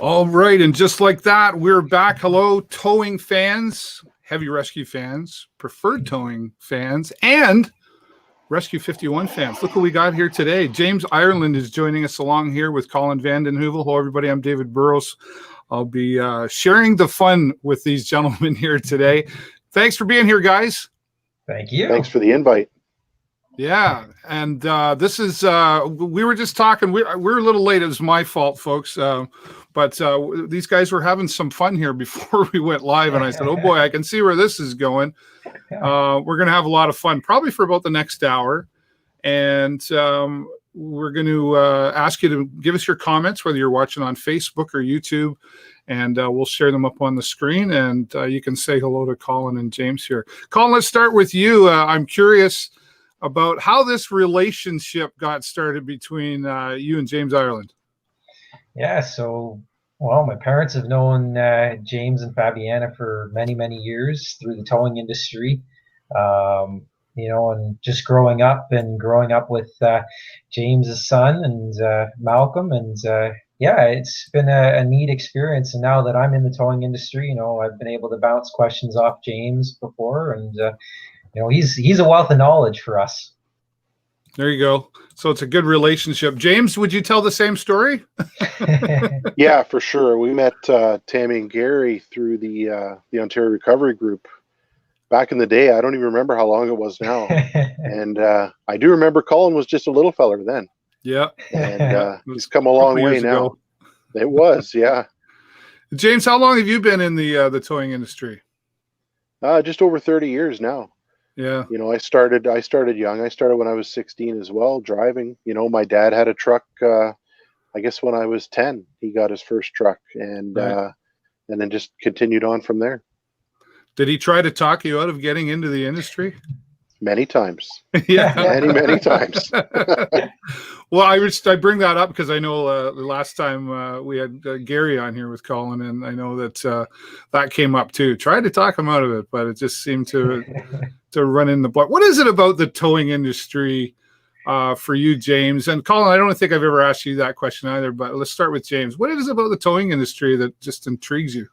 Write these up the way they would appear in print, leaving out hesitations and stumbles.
All right, and just like that, we're back. Hello, towing fans, heavy rescue fans, preferred towing fans, and Rescue 51 fans. Look who we got here today. James Ireland is joining us along here with Collin Vandenheuvel. Hello, everybody. I'm David Burrows. I'll be sharing the fun with these gentlemen here today. Thanks for being here, guys. Thank you. Thanks for the invite. Yeah, and this is we were just talking. We're a little late. It was my fault, folks. But these guys were having some fun here before we went live, and I said, "Oh boy, I can see where this is going." We're going to have a lot of fun, probably for about the next hour, and we're going to ask you to give us your comments, whether you're watching on Facebook or YouTube, and we'll share them up on the screen, and you can say hello to Collin and James here. Collin, let's start with you. I'm curious about how this relationship got started between you and James Ireland. Yeah, so, well, my parents have known James and Fabiana for many, many years through the towing industry. And just growing up with James's son and Malcolm, and it's been a neat experience. And now that I'm in the towing industry, I've been able to bounce questions off James before, and he's a wealth of knowledge for us. There you go. So it's a good relationship. James, would you tell the same story? Yeah, for sure. We met Tammy and Gary through the Ontario Recovery Group back in the day. I don't even remember how long it was now. And I do remember Collin was just a little feller then. Yeah. And he's come a long way now. Ago. It was, yeah. James, how long have you been in the towing industry? Just over 30 years now. Yeah. I started young. I started when I was 16 as well, driving. My dad had a truck, I guess when I was 10, he got his first truck, and then just continued on from there. Did he try to talk you out of getting into the industry? Many times. Yeah. Many times. Well, I bring that up because I know the last time we had Gary on here with Collin, and I know that that came up too. Tried to talk him out of it, but it just seemed to run in the blood. What is it about the towing industry for you, James? And Collin, I don't think I've ever asked you that question either, but let's start with James. What is it about the towing industry that just intrigues you?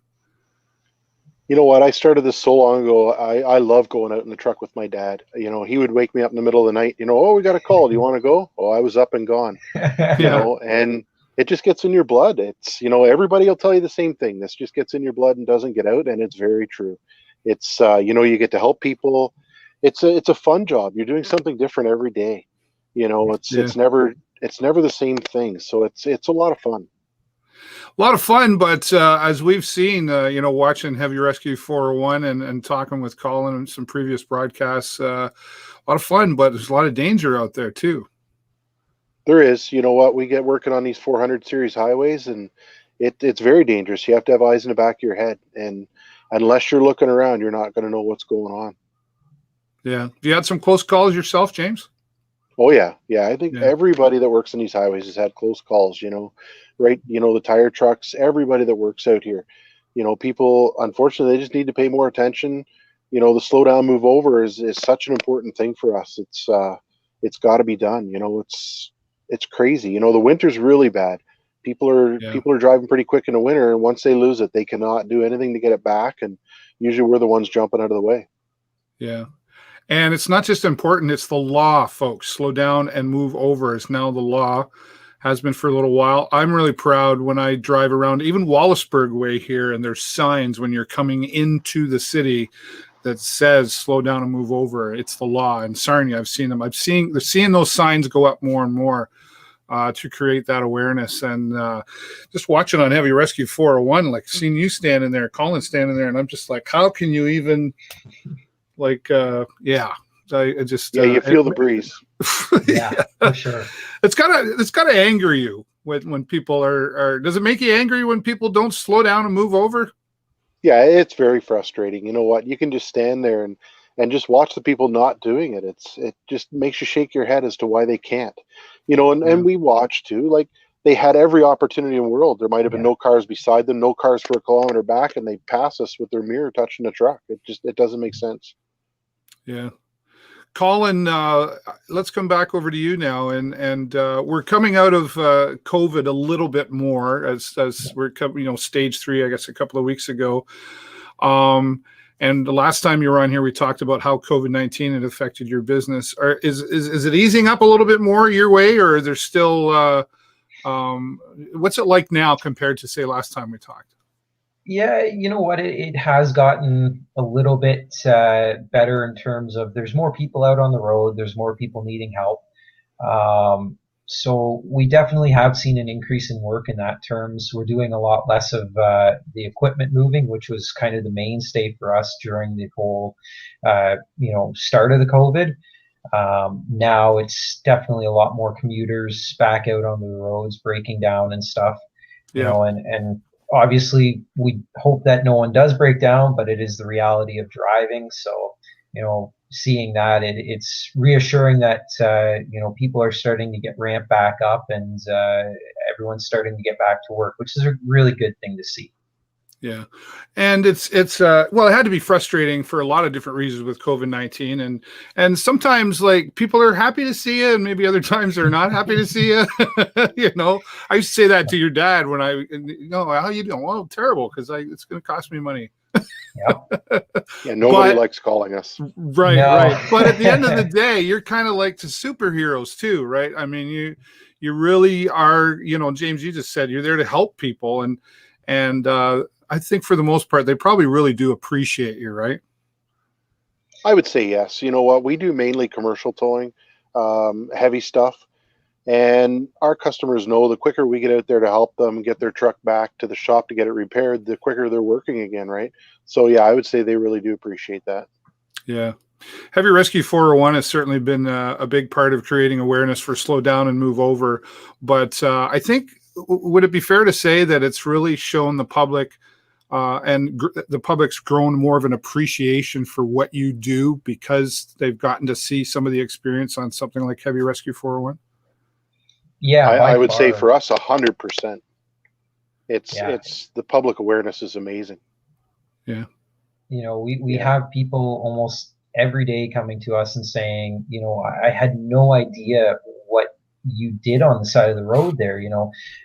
You know what? I started this so long ago. I love going out in the truck with my dad. He would wake me up in the middle of the night. Oh, we got a call. Do you want to go? Oh, I was up and gone. And it just gets in your blood. It's, everybody will tell you the same thing. This just gets in your blood and doesn't get out. And it's very true. It's, you get to help people. It's a fun job. You're doing something different every day. It's never the same thing. So it's a lot of fun. A lot of fun, but as we've seen, watching Heavy Rescue 401 and talking with Collin and some previous broadcasts, a lot of fun, but there's a lot of danger out there too. There is. You know what? We get working on these 400 series highways, and it's very dangerous. You have to have eyes in the back of your head, and unless you're looking around, you're not going to know what's going on. Yeah. Have you had some close calls yourself, James? Oh, yeah. Yeah, I think everybody that works in these highways has had close calls, right? The tire trucks, everybody that works out here. People, unfortunately, they just need to pay more attention. The slow down, move over is such an important thing for us. It's got to be done. It's crazy. The winter's really bad. People are driving pretty quick in the winter, and once they lose it, they cannot do anything to get it back. And usually we're the ones jumping out of the way. Yeah. And it's not just important, it's the law, folks. Slow down and move over is now the law, has been for a little while. I'm really proud when I drive around, even Wallaceburg way here, and there's signs when you're coming into the city that says slow down and move over. It's the law. In Sarnia, I've seen them. They're seeing those signs go up more and more to create that awareness. And just watching on Heavy Rescue 401, like seeing you standing there, Collin standing there, and I'm just like, how can you even... I just you feel the breeze. Yeah, for sure. It's gotta anger you when people are. Does it make you angry when people don't slow down and move over? Yeah, it's very frustrating. You know what? You can just stand there and just watch the people not doing it. It just makes you shake your head as to why they can't. And we watch too. Like, they had every opportunity in the world. There might have been no cars beside them, no cars for a kilometer back, and they pass us with their mirror touching the truck. It doesn't make sense. Yeah. Collin, let's come back over to you now, and we're coming out of COVID a little bit more as we're coming, stage 3, I guess, a couple of weeks ago. And the last time you were on here, we talked about how COVID-19 had affected your business. Is it easing up a little bit more your way, or is there still what's it like now compared to, say, last time we talked? Yeah, you know what? It has gotten a little bit better in terms of there's more people out on the road. There's more people needing help. So we definitely have seen an increase in work in that terms. We're doing a lot less of the equipment moving, which was kind of the mainstay for us during the whole, start of the COVID. Now it's definitely a lot more commuters back out on the roads, breaking down and stuff. And obviously we hope that no one does break down, but it is the reality of driving. So, seeing that, it's reassuring that, people are starting to get ramped back up, and everyone's starting to get back to work, which is a really good thing to see. Yeah. And it's well, it had to be frustrating for a lot of different reasons with COVID-19. And sometimes, like, people are happy to see you, and maybe other times they're not happy to see you. I used to say that to your dad when how you doing? Well, terrible, because it's going to cost me money. Yeah, nobody likes calling us. Right, no. Right. But at the end of the day, you're kind of like the superheroes too, right? I mean, you really are, James, you just said you're there to help people, and I think for the most part, they probably really do appreciate you, right? I would say yes. You know what? We do mainly commercial towing, heavy stuff. And our customers know the quicker we get out there to help them get their truck back to the shop to get it repaired, the quicker they're working again, right? So, yeah, I would say they really do appreciate that. Yeah. Heavy Rescue 401 has certainly been a big part of creating awareness for slow down and move over. But I think, would it be fair to say that it's really shown the public and the public's grown more of an appreciation for what you do because they've gotten to see some of the experience on something like Heavy Rescue 401? Yeah, I would say for us 100%. It's the public awareness is amazing. Yeah. We have people almost every day coming to us and saying, I had no idea what you did on the side of the road there.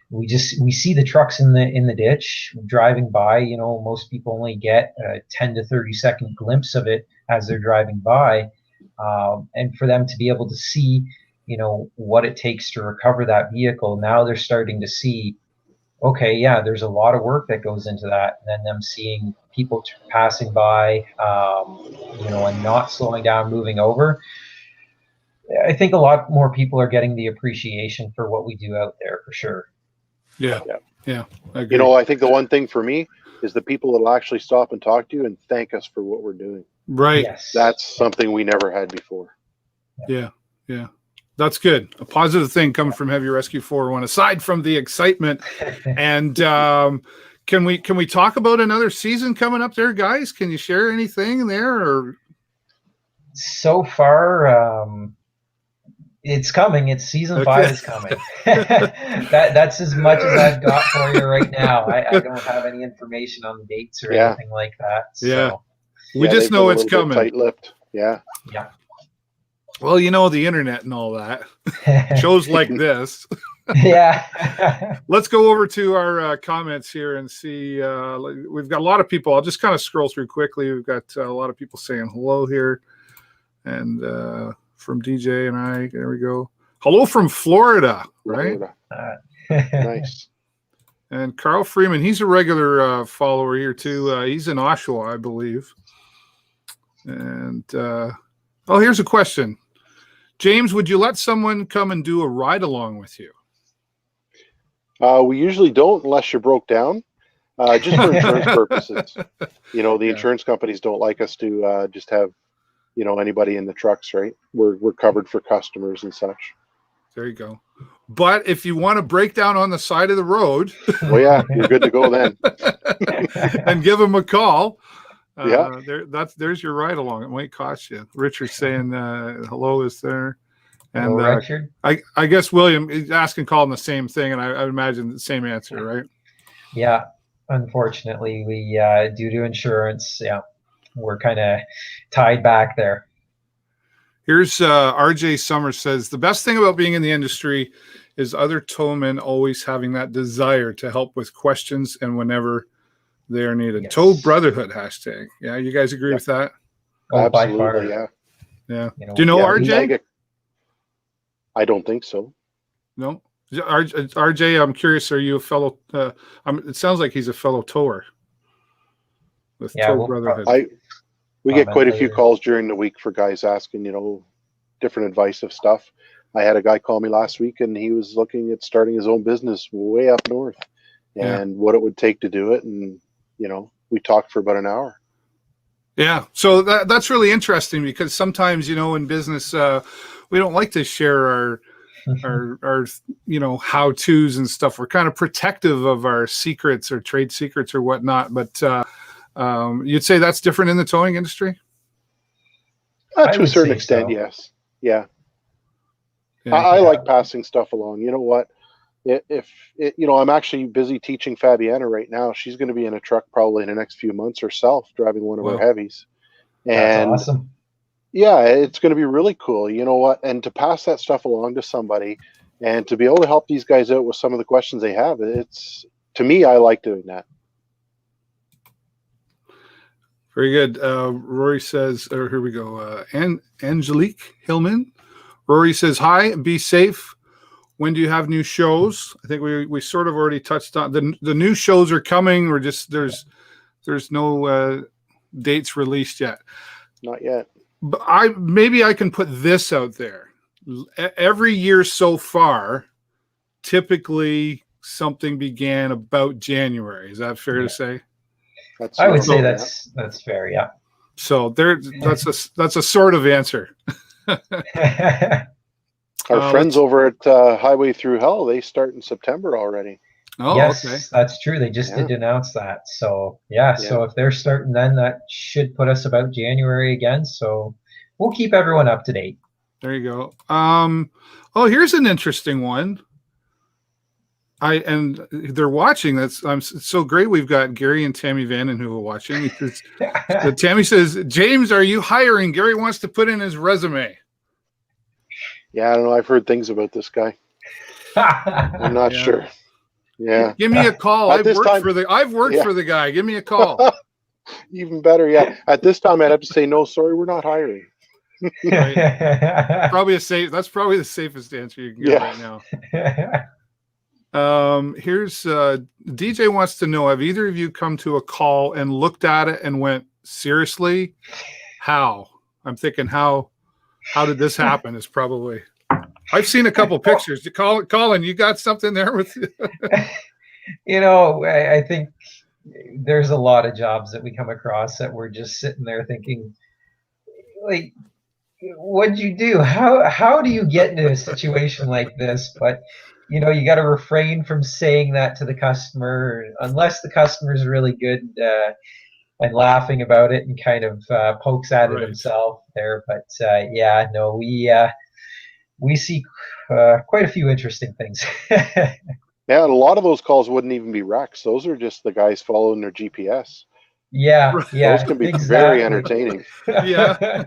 We see the trucks in the ditch driving by. Most people only get a 10 to 30 second glimpse of it as they're driving by, and for them to be able to see what it takes to recover that vehicle. Now they're starting to see, okay, yeah, there's a lot of work that goes into that. And then them seeing people passing by, and not slowing down, moving over. I think a lot more people are getting the appreciation for what we do out there, for sure. Yeah. I agree. I think the one thing for me is the people that will actually stop and talk to you and thank us for what we're doing. Right. Yes. That's something we never had before. Yeah. That's good. A positive thing coming from Heavy Rescue 401, aside from the excitement. And can we talk about another season coming up there, guys? Can you share anything there? Or so far, it's coming. It's season 5 is coming. That's as much as I've got for you right now. I don't have any information on the dates or anything like that. So. Yeah. We just know it's coming. Tight-lipped. Yeah. Yeah. Well, the internet and all that. Shows like this. Yeah. Let's go over to our comments here and see. We've got a lot of people. I'll just kind of scroll through quickly. We've got a lot of people saying hello here. And from DJ and I, there we go. Hello from Florida, right? Nice. And Carl Freeman, he's a regular follower here too. He's in Oshawa, I believe. And here's a question. James, would you let someone come and do a ride along with you? We usually don't unless you're broke down, just for insurance purposes. The insurance companies don't like us to just have, anybody in the trucks, right? We're covered for customers and such. There you go. But if you want to break down on the side of the road, well, yeah, you're good to go then. And give them a call. Yeah, there's your ride along. It might cost you. Richard's saying hello is there, and hello, Richard. I guess William is asking, calling the same thing, and I would imagine the same answer, right? Yeah, unfortunately, we due to insurance, we're kind of tied back there. Here's RJ Summers says, the best thing about being in the industry is other towmen always having that desire to help with questions and whenever they are needed. Yes. Tow Brotherhood hashtag. Yeah, you guys agree with that? Oh, by Absolutely, far. yeah. Yeah. You know, Do you know Yeah, RJ? I don't think so. No. RJ, I'm curious, are you a fellow? It sounds like he's a fellow tower with Tow we'll Brotherhood. We get quite a few later. calls during the week for guys asking, different advice of stuff. I had a guy call me last week, and he was looking at starting his own business way up north, and what it would take to do it. And we talked for about an hour. Yeah, so that's really interesting because sometimes in business we don't like to share our how-tos and stuff. We're kind of protective of our secrets or trade secrets or whatnot. But you'd say that's different in the towing industry? To a certain extent, yes. Yeah. I like passing stuff along. You know what? If I'm actually busy teaching Fabiana right now. She's going to be in a truck probably in the next few months herself, driving one of her heavies. And that's awesome. Yeah, it's going to be really cool. You know what? And to pass that stuff along to somebody and to be able to help these guys out with some of the questions they have, to me, I like doing that. Very good. Rory says, or here we go. Angelique Hillman. Rory says, hi, be safe. When do you have new shows? I think we sort of already touched on the new shows are coming, or just there's no dates released yet. Not yet. But maybe I can put this out there. Every year so far, typically something began about January. Is that fair to say? I would say that's fair. Yeah. So that's a sort of answer. Our friends over at Highway Through Hell, they start in September already. Oh, yes, okay. That's true. They just did announce that. So so if they're starting then, that should put us about January again. So we'll keep everyone up to date. There you go. Here's an interesting one. And they're watching. It's so great. We've got Gary and Tammy Vandenheuvel watching. Tammy says, James, are you hiring? Gary wants to put in his resume. Yeah, I don't know. I've heard things about this guy. I'm not sure. Yeah. Give me a call. I've worked for the guy. Give me a call. Even better. Yeah. At this time, I'd have to say, no, sorry, we're not hiring. That's probably the safest answer you can get right now. Here's DJ wants to know, have either of you come to a call and looked at it and went, seriously? How? I'm thinking, how did this happen? Is probably. I've seen a couple pictures. Collin, you got something there with you? I think there's a lot of jobs that we come across that we're just sitting there thinking, like, what'd you do? How do you get into a situation like this? But you got to refrain from saying that to the customer unless the customer is really good and laughing about it and kind of pokes at it himself there. But we see quite a few interesting things. Yeah, and a lot of those calls wouldn't even be wrecks. Those are just the guys following their GPS. Yeah. Those can be very entertaining. Yeah.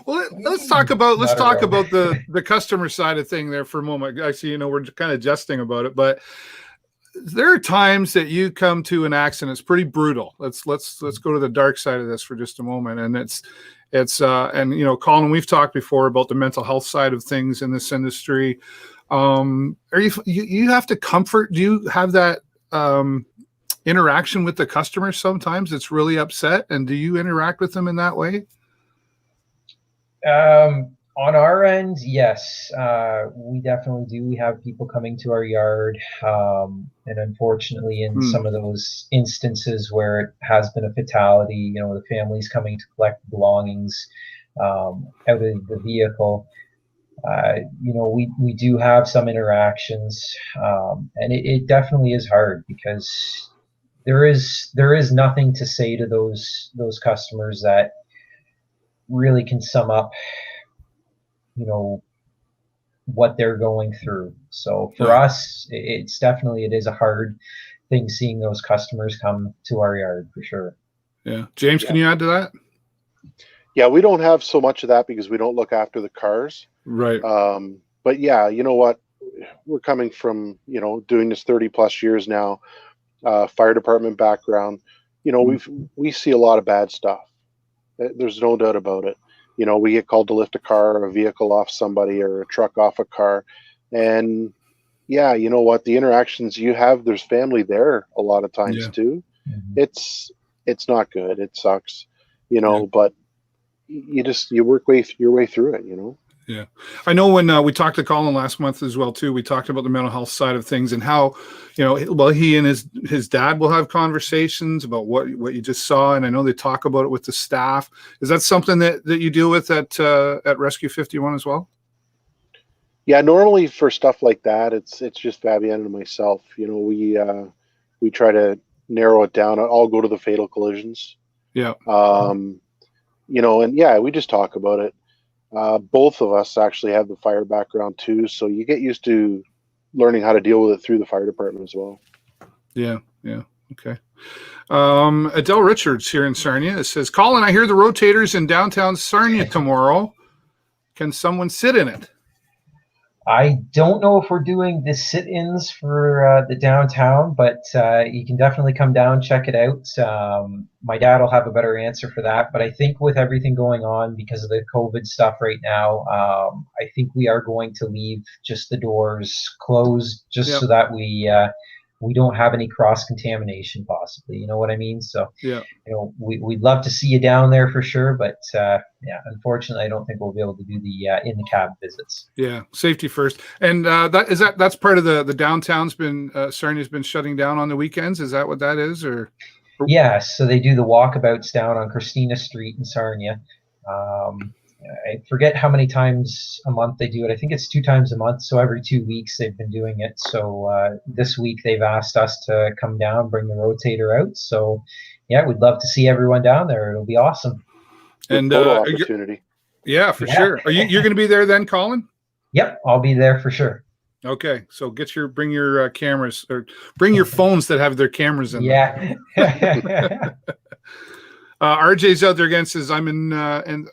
Well, let's talk about the customer side of thing there for a moment. Actually, we're kind of jesting about it, but there are times that you come to an accident. It's pretty brutal. Let's go to the dark side of this for just a moment. And it's Collin, we've talked before about the mental health side of things in this industry. Are you have to comfort? Do you have that interaction with the customer sometimes it's really upset, and do you interact with them in that way? On our end, yes, we definitely do. We have people coming to our yard, and unfortunately in some of those instances where it has been a fatality, the family's coming to collect belongings out of the vehicle. We do have some interactions, and it definitely is hard because there is nothing to say to those customers that really can sum up what they're going through. So for us, it is a hard thing seeing those customers come to our yard for sure. Yeah. James, can you add to that? Yeah, we don't have so much of that because we don't look after the cars. Right. But yeah, you know what? We're coming from, doing this 30 plus years now, fire department background. We see a lot of bad stuff. There's no doubt about it. We get called to lift a car or a vehicle off somebody or a truck off a car. And yeah, you know what? The interactions you have, there's family there a lot of times Yeah. too. Mhm. It's not good. It sucks, Yeah. but you work your way through it, Yeah. I know when we talked to Collin last month as well, too, we talked about the mental health side of things and how, well, he and his dad will have conversations about what you just saw. And I know they talk about it with the staff. Is that something that you deal with at Rescue 51 as well? Yeah, normally for stuff like that, it's just Fabienne and myself. We try to narrow it down. I'll go to the fatal collisions. Yeah. And yeah, we just talk about it. Both of us actually have the fire background too, so you get used to learning how to deal with it through the fire department as well. Yeah. Okay. Adele Richards here in Sarnia. It says, Collin, I hear the Rotator's in downtown Sarnia tomorrow. Can someone sit in it? I don't know if we're doing the sit-ins for the downtown, but you can definitely come down, check it out. My dad will have a better answer for that, but I think with everything going on because of the COVID stuff right now, I think we are going to leave just the doors closed just so that we don't have any cross-contamination possibly. You know what I mean? So yeah. We'd love to see you down there for sure, but unfortunately, I don't think we'll be able to do the in the cab visits. Yeah, safety first. And that's part of the downtown's been Sarnia's been shutting down on the weekends. Is that what that is, or? Yeah, so they do the walkabouts down on Christina Street in Sarnia. I forget how many times a month they do it. I think it's 2 times a month, so every 2 weeks they've been doing it. So this week they've asked us to come down, bring the Rotator out. So yeah, we'd love to see everyone down there. It'll be awesome. And photo opportunity. Yeah, for sure. You're going to be there then, Collin? Yep, I'll be there for sure. Okay, so bring your cameras, or bring your phones that have their cameras in them. Yeah. RJ's out there again, says, I'm in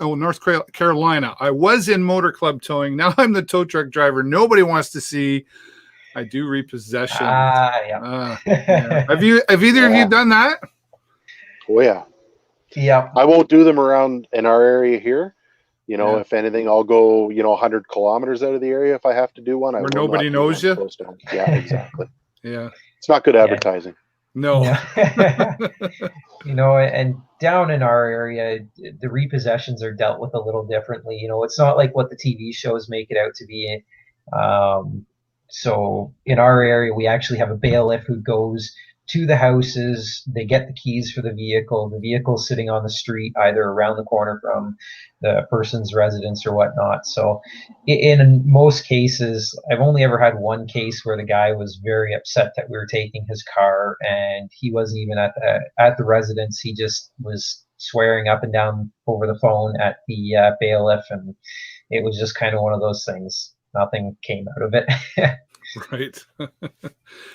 North Carolina. I was in motor club towing. Now I'm the tow truck driver. Nobody wants to see. I do repossession. Yeah. Have either of you done that? Oh yeah. Yeah. I won't do them around in our area here. If anything, I'll go, 100 kilometers out of the area if I have to do one. Where nobody knows you? Yeah, exactly. Yeah. It's not good advertising. No. Yeah. And down in our area, the repossessions are dealt with a little differently. It's not like what the TV shows make it out to be. So in our area, we actually have a bailiff who goes to the houses. They get the keys for the vehicle. The vehicle's sitting on the street, either around the corner from the person's residence or whatnot. So in most cases, I've only ever had one case where the guy was very upset that we were taking his car, and he wasn't even at the residence. He just was swearing up and down over the phone at the bailiff, and it was just kind of one of those things. Nothing came out of it. Right.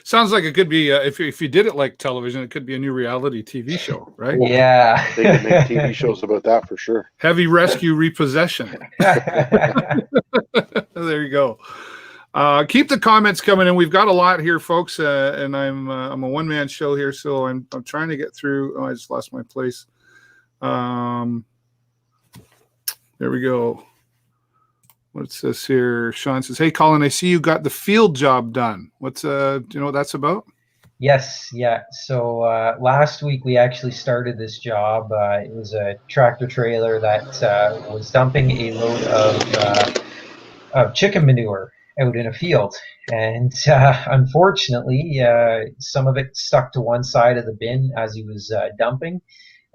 Sounds like it could be, if you did it like television, it could be a new reality TV show, right? Yeah. They could make TV shows about that for sure. Heavy rescue repossession. There you go. Keep the comments coming in. We've got a lot here, folks, and I'm a one-man show here, so I'm trying to get through. Oh, I just lost my place. There we go. What's this here? Sean says, hey, Collin, I see you got the field job done. What's do you know what that's about? Yes, yeah. So last week we actually started this job. It was a tractor trailer that was dumping a load of chicken manure out in a field. And unfortunately, some of it stuck to one side of the bin as he was dumping,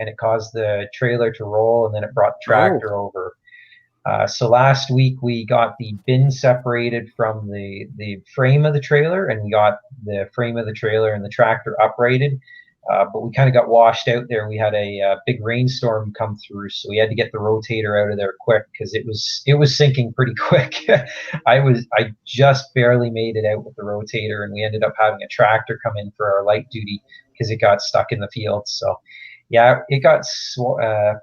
and it caused the trailer to roll, and then it brought the tractor over. So last week we got the bin separated from the frame of the trailer, and we got the frame of the trailer and the tractor uprighted. But we kind of got washed out there. We had a big rainstorm come through, so we had to get the Rotator out of there quick because it was sinking pretty quick. I just barely made it out with the Rotator, and we ended up having a tractor come in for our light duty because it got stuck in the field. So yeah, it got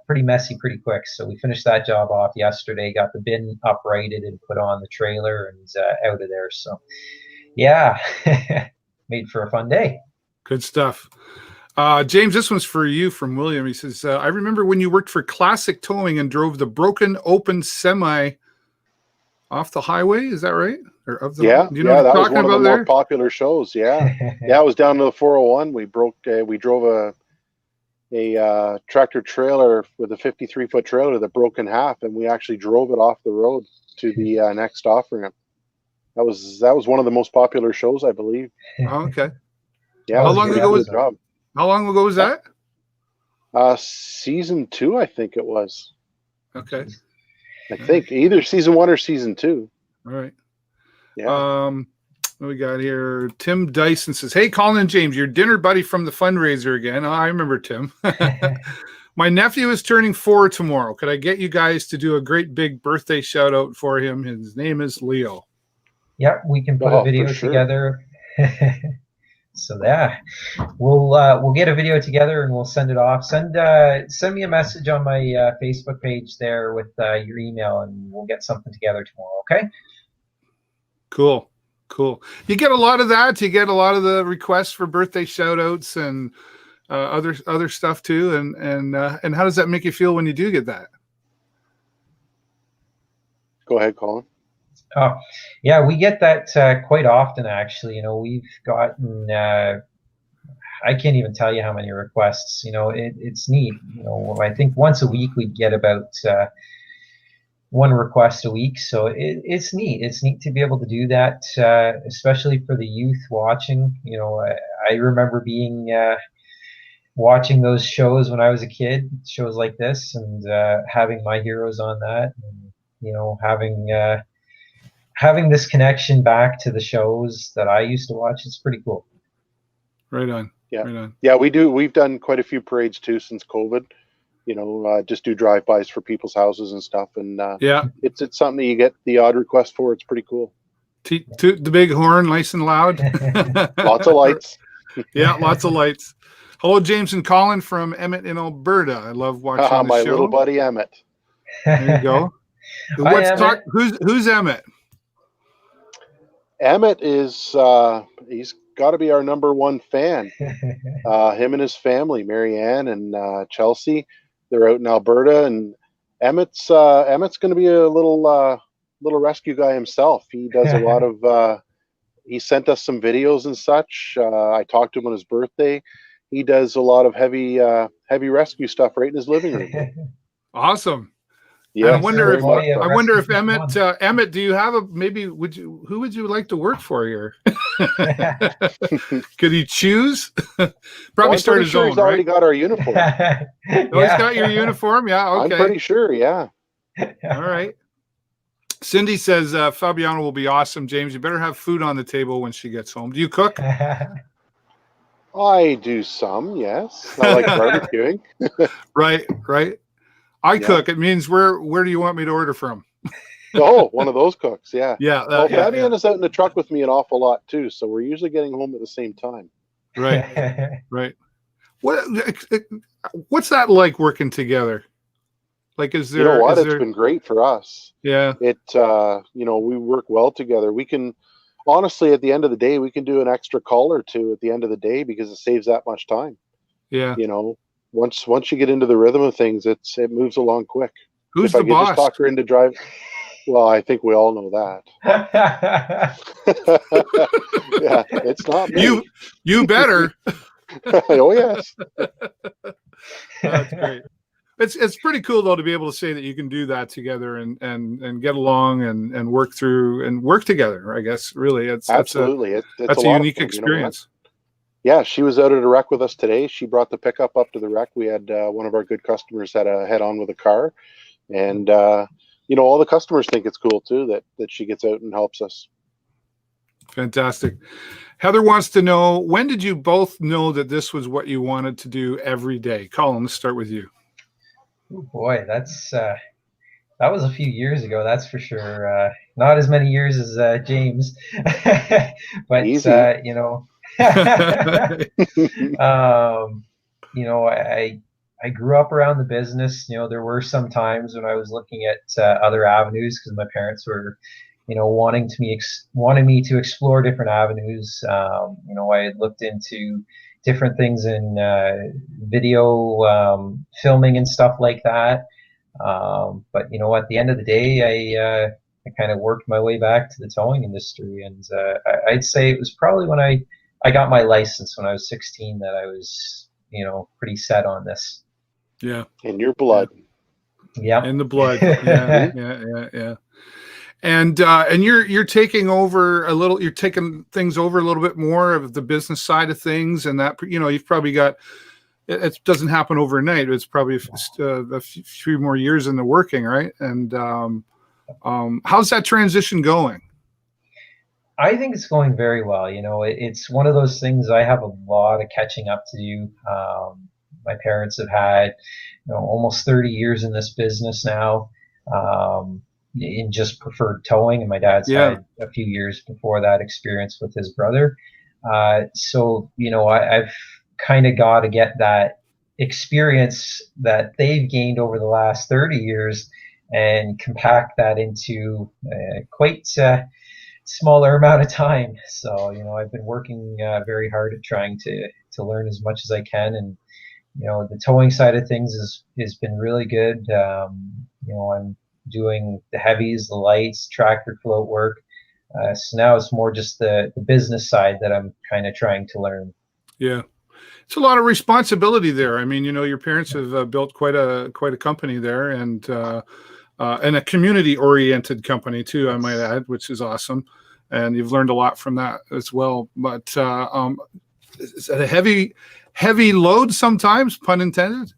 pretty messy pretty quick. So we finished that job off yesterday, got the bin uprighted and put on the trailer and out of there. So yeah, made for a fun day. Good stuff. James, this one's for you from William. He says, I remember when you worked for Classic Towing and drove the broken open semi off the highway. Is that right? Or of the, Yeah, do you know what that I'm was talking one of the about more there? popular shows. Yeah, yeah, it was down to the 401. We drove a tractor trailer with a 53-foot trailer that broke in half, and we actually drove it off the road to the next off ramp. That was one of the most popular shows, I believe. Oh, okay. Yeah, How it was a long pretty ago good was job. How long ago was that? Season 2, I think it was. Okay. I think either season 1 or season 2. All right. Yeah. What we got here? Tim Dyson says, hey, Colin and James, your dinner buddy from the fundraiser again. Oh, I remember Tim. My nephew is turning 4 tomorrow. Could I get you guys to do a great big birthday shout out for him? His name is Leo. Yeah, we can put a video together. So yeah, we'll get a video together and we'll send it off. Send me a message on my Facebook page there with your email, and we'll get something together tomorrow. Okay. Cool. You get a lot of that. You get a lot of the requests for birthday shout outs and other stuff too. And how does that make you feel when you do get that? Go ahead, Colin. Oh, yeah, we get that quite often, actually. We've gotten, I can't even tell you how many requests. It's neat. I think once a week we get about one request a week. So it's neat. It's neat to be able to do that, especially for the youth watching. I remember being watching those shows when I was a kid, shows like this, and having my heroes on that, and having this connection back to the shows that I used to watch. It's pretty cool. Right on. Yeah. Right on. Yeah, we've done quite a few parades too since COVID. Just do drive-bys for people's houses and stuff. And yeah, it's something that you get the odd request for. It's pretty cool. Toot the big horn nice and loud. Lots of lights. Yeah, lots of lights. Hello, James and Colin from Emmett in Alberta. I love watching the my show. little buddy Emmett. There you go. Who's Emmett? Emmett is he's got to be our number one fan. Him and his family, Marianne and Chelsea, they're out in Alberta, and Emmett's going to be a little rescue guy himself. He does a lot of. He sent us some videos and such. I talked to him on his birthday. He does a lot of heavy rescue stuff right in his living room. Awesome. Yeah, I wonder if Emmett, do you have who would you like to work for here? Could he choose? Probably start his own. He's already got our uniform. He's got your uniform. Yeah. Okay. I'm pretty sure. Yeah. All right. Cindy says Fabiana will be awesome. James, you better have food on the table when she gets home. Do you cook? I do some. Yes. I like barbecuing. Right. I cook. It means where do you want me to order from? Oh, one of those cooks. Yeah. Yeah. Fabiana's out in the truck with me an awful lot too, so we're usually getting home at the same time. Right. What's that like working together? Like, is there? You know what? It's been great for us. Yeah. We work well together. We can, honestly, at the end of the day, we can do an extra call or two at the end of the day because it saves that much time. Yeah. Once you get into the rhythm of things, it moves along quick. Who's the boss? Just talk her into drive. Well, I think we all know that. Yeah, it's not me. You better. Oh yes. That's great. It's pretty cool though to be able to say that you can do that together and get along and work through and work together. I guess really, absolutely that's a unique experience. Yeah, she was out at a wreck with us today. She brought the pickup up to the wreck. We had one of our good customers had a head on with a car, and all the customers think it's cool too that she gets out and helps us. Fantastic. Heather wants to know, when did you both know that this was what you wanted to do every day? Colin, let's start with you. Oh boy, that was a few years ago, that's for sure. Not as many years as James, but easy. I grew up around the business. There were some times when I was looking at other avenues because my parents were, wanting me to explore different avenues. I had looked into different things in video filming and stuff like that. But at the end of the day, I kind of worked my way back to the towing industry, and I'd say it was probably when I got my license when I was 16 that I was, pretty set on this. Yeah. In your blood. Yeah. In the blood. Yeah. Yeah. And you're taking over a little. You're taking things over a little bit more of the business side of things, and that you've probably got. It doesn't happen overnight. It's probably a few more years in the working, right? And how's that transition going? I think it's going very well. It's one of those things I have a lot of catching up to do. My parents have had, almost 30 years in this business now, in just preferred towing, and my dad's had a few years before that experience with his brother. So I've kind of got to get that experience that they've gained over the last 30 years and compact that into quite smaller amount of time. So I've been working very hard at trying to learn as much as I can, and the towing side of things has been really good. I'm doing the heavies, the lights, tractor float work. So now it's more just the business side that I'm kind of trying to learn. Yeah. It's a lot of responsibility there. I mean, your parents have built quite a company there, and a community-oriented company too, I might add, which is awesome. And you've learned a lot from that as well. But is it a heavy load sometimes, pun intended?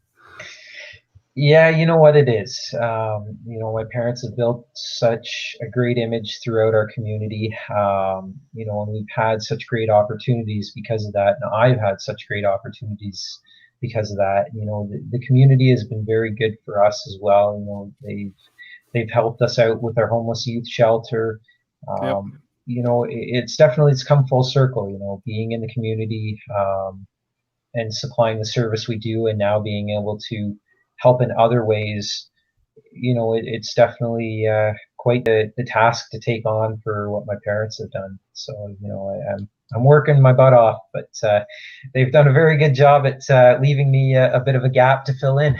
Yeah, you know what it is. My parents have built such a great image throughout our community, and we've had such great opportunities because of that. And I've had such great opportunities because of that. The community has been very good for us as well. They've helped us out with our homeless youth shelter. Yep. It's come full circle. Being in the community and supplying the service we do, and now being able to help in other ways, it's definitely quite the task to take on for what my parents have done. So I'm working my butt off, but they've done a very good job at leaving me a bit of a gap to fill in.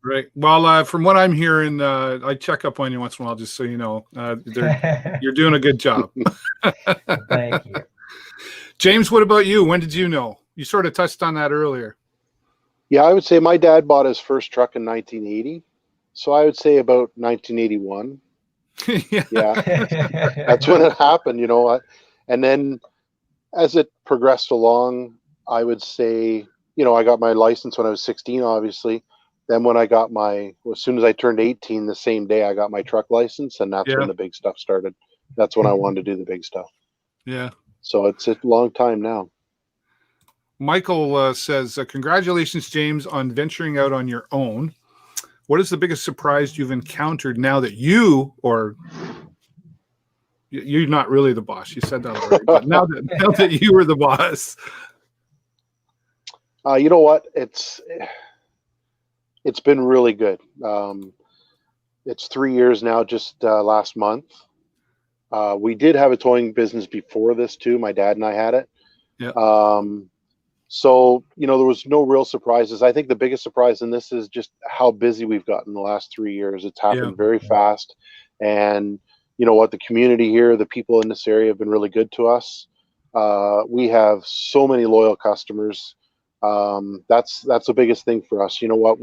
Right. Well, from what I'm hearing, I check up on you once in a while, just so you know. You're doing a good job. Thank you. James, what about you? When did you know? You sort of touched on that earlier. Yeah, I would say my dad bought his first truck in 1980. So I would say about 1981. Yeah. That's when it happened, And then as it progressed along, I would say, I got my license when I was 16, obviously. Then when I got as soon as I turned 18, the same day I got my truck license, and that's when the big stuff started. That's when I wanted to do the big stuff. Yeah. So it's a long time now. Michael says, congratulations, James, on venturing out on your own. What is the biggest surprise you've encountered now that you're not really the boss? You said that already, but now that you were the boss. You know what? It's been really good. It's 3 years now, just last month. We did have a towing business before this too. My dad and I had it. Yeah. So, there was no real surprises. I think the biggest surprise in this is just how busy we've gotten the last 3 years. It's happened very fast. And you know what? The community here, the people in this area have been really good to us. We have so many loyal customers. That's the biggest thing for us. You know what?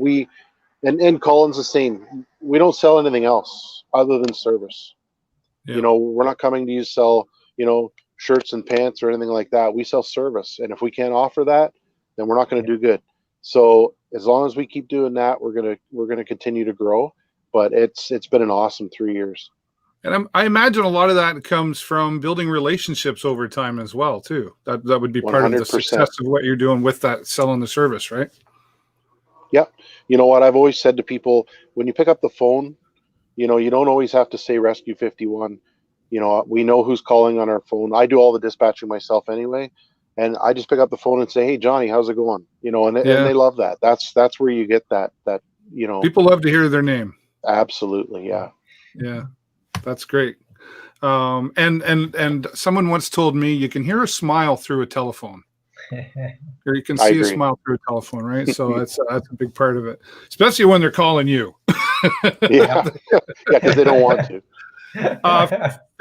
And Collin's the same. We don't sell anything else other than service. Yeah. We're not coming to sell, shirts and pants or anything like that. We sell service, and if we can't offer that, then we're not going to do good. So as long as we keep doing that, we're gonna continue to grow. But it's been an awesome 3 years. And I imagine a lot of that comes from building relationships over time as well, too. That would be part 100%. Of the success of what you're doing with that selling the service, right? Yeah. You know what? I've always said to people, when you pick up the phone, you don't always have to say Rescue 51. We know who's calling on our phone. I do all the dispatching myself anyway. and I just pick up the phone and say, "Hey, Johnny, how's it going?" And Yeah. they love that. That's where you get that. People love to hear their name. Absolutely, yeah. Yeah, that's great. And someone once told me you can hear a smile through a telephone, or you can I see a agree. smile through a telephone, right? So that's a big part of it, especially when they're calling you. Yeah, because they don't want to.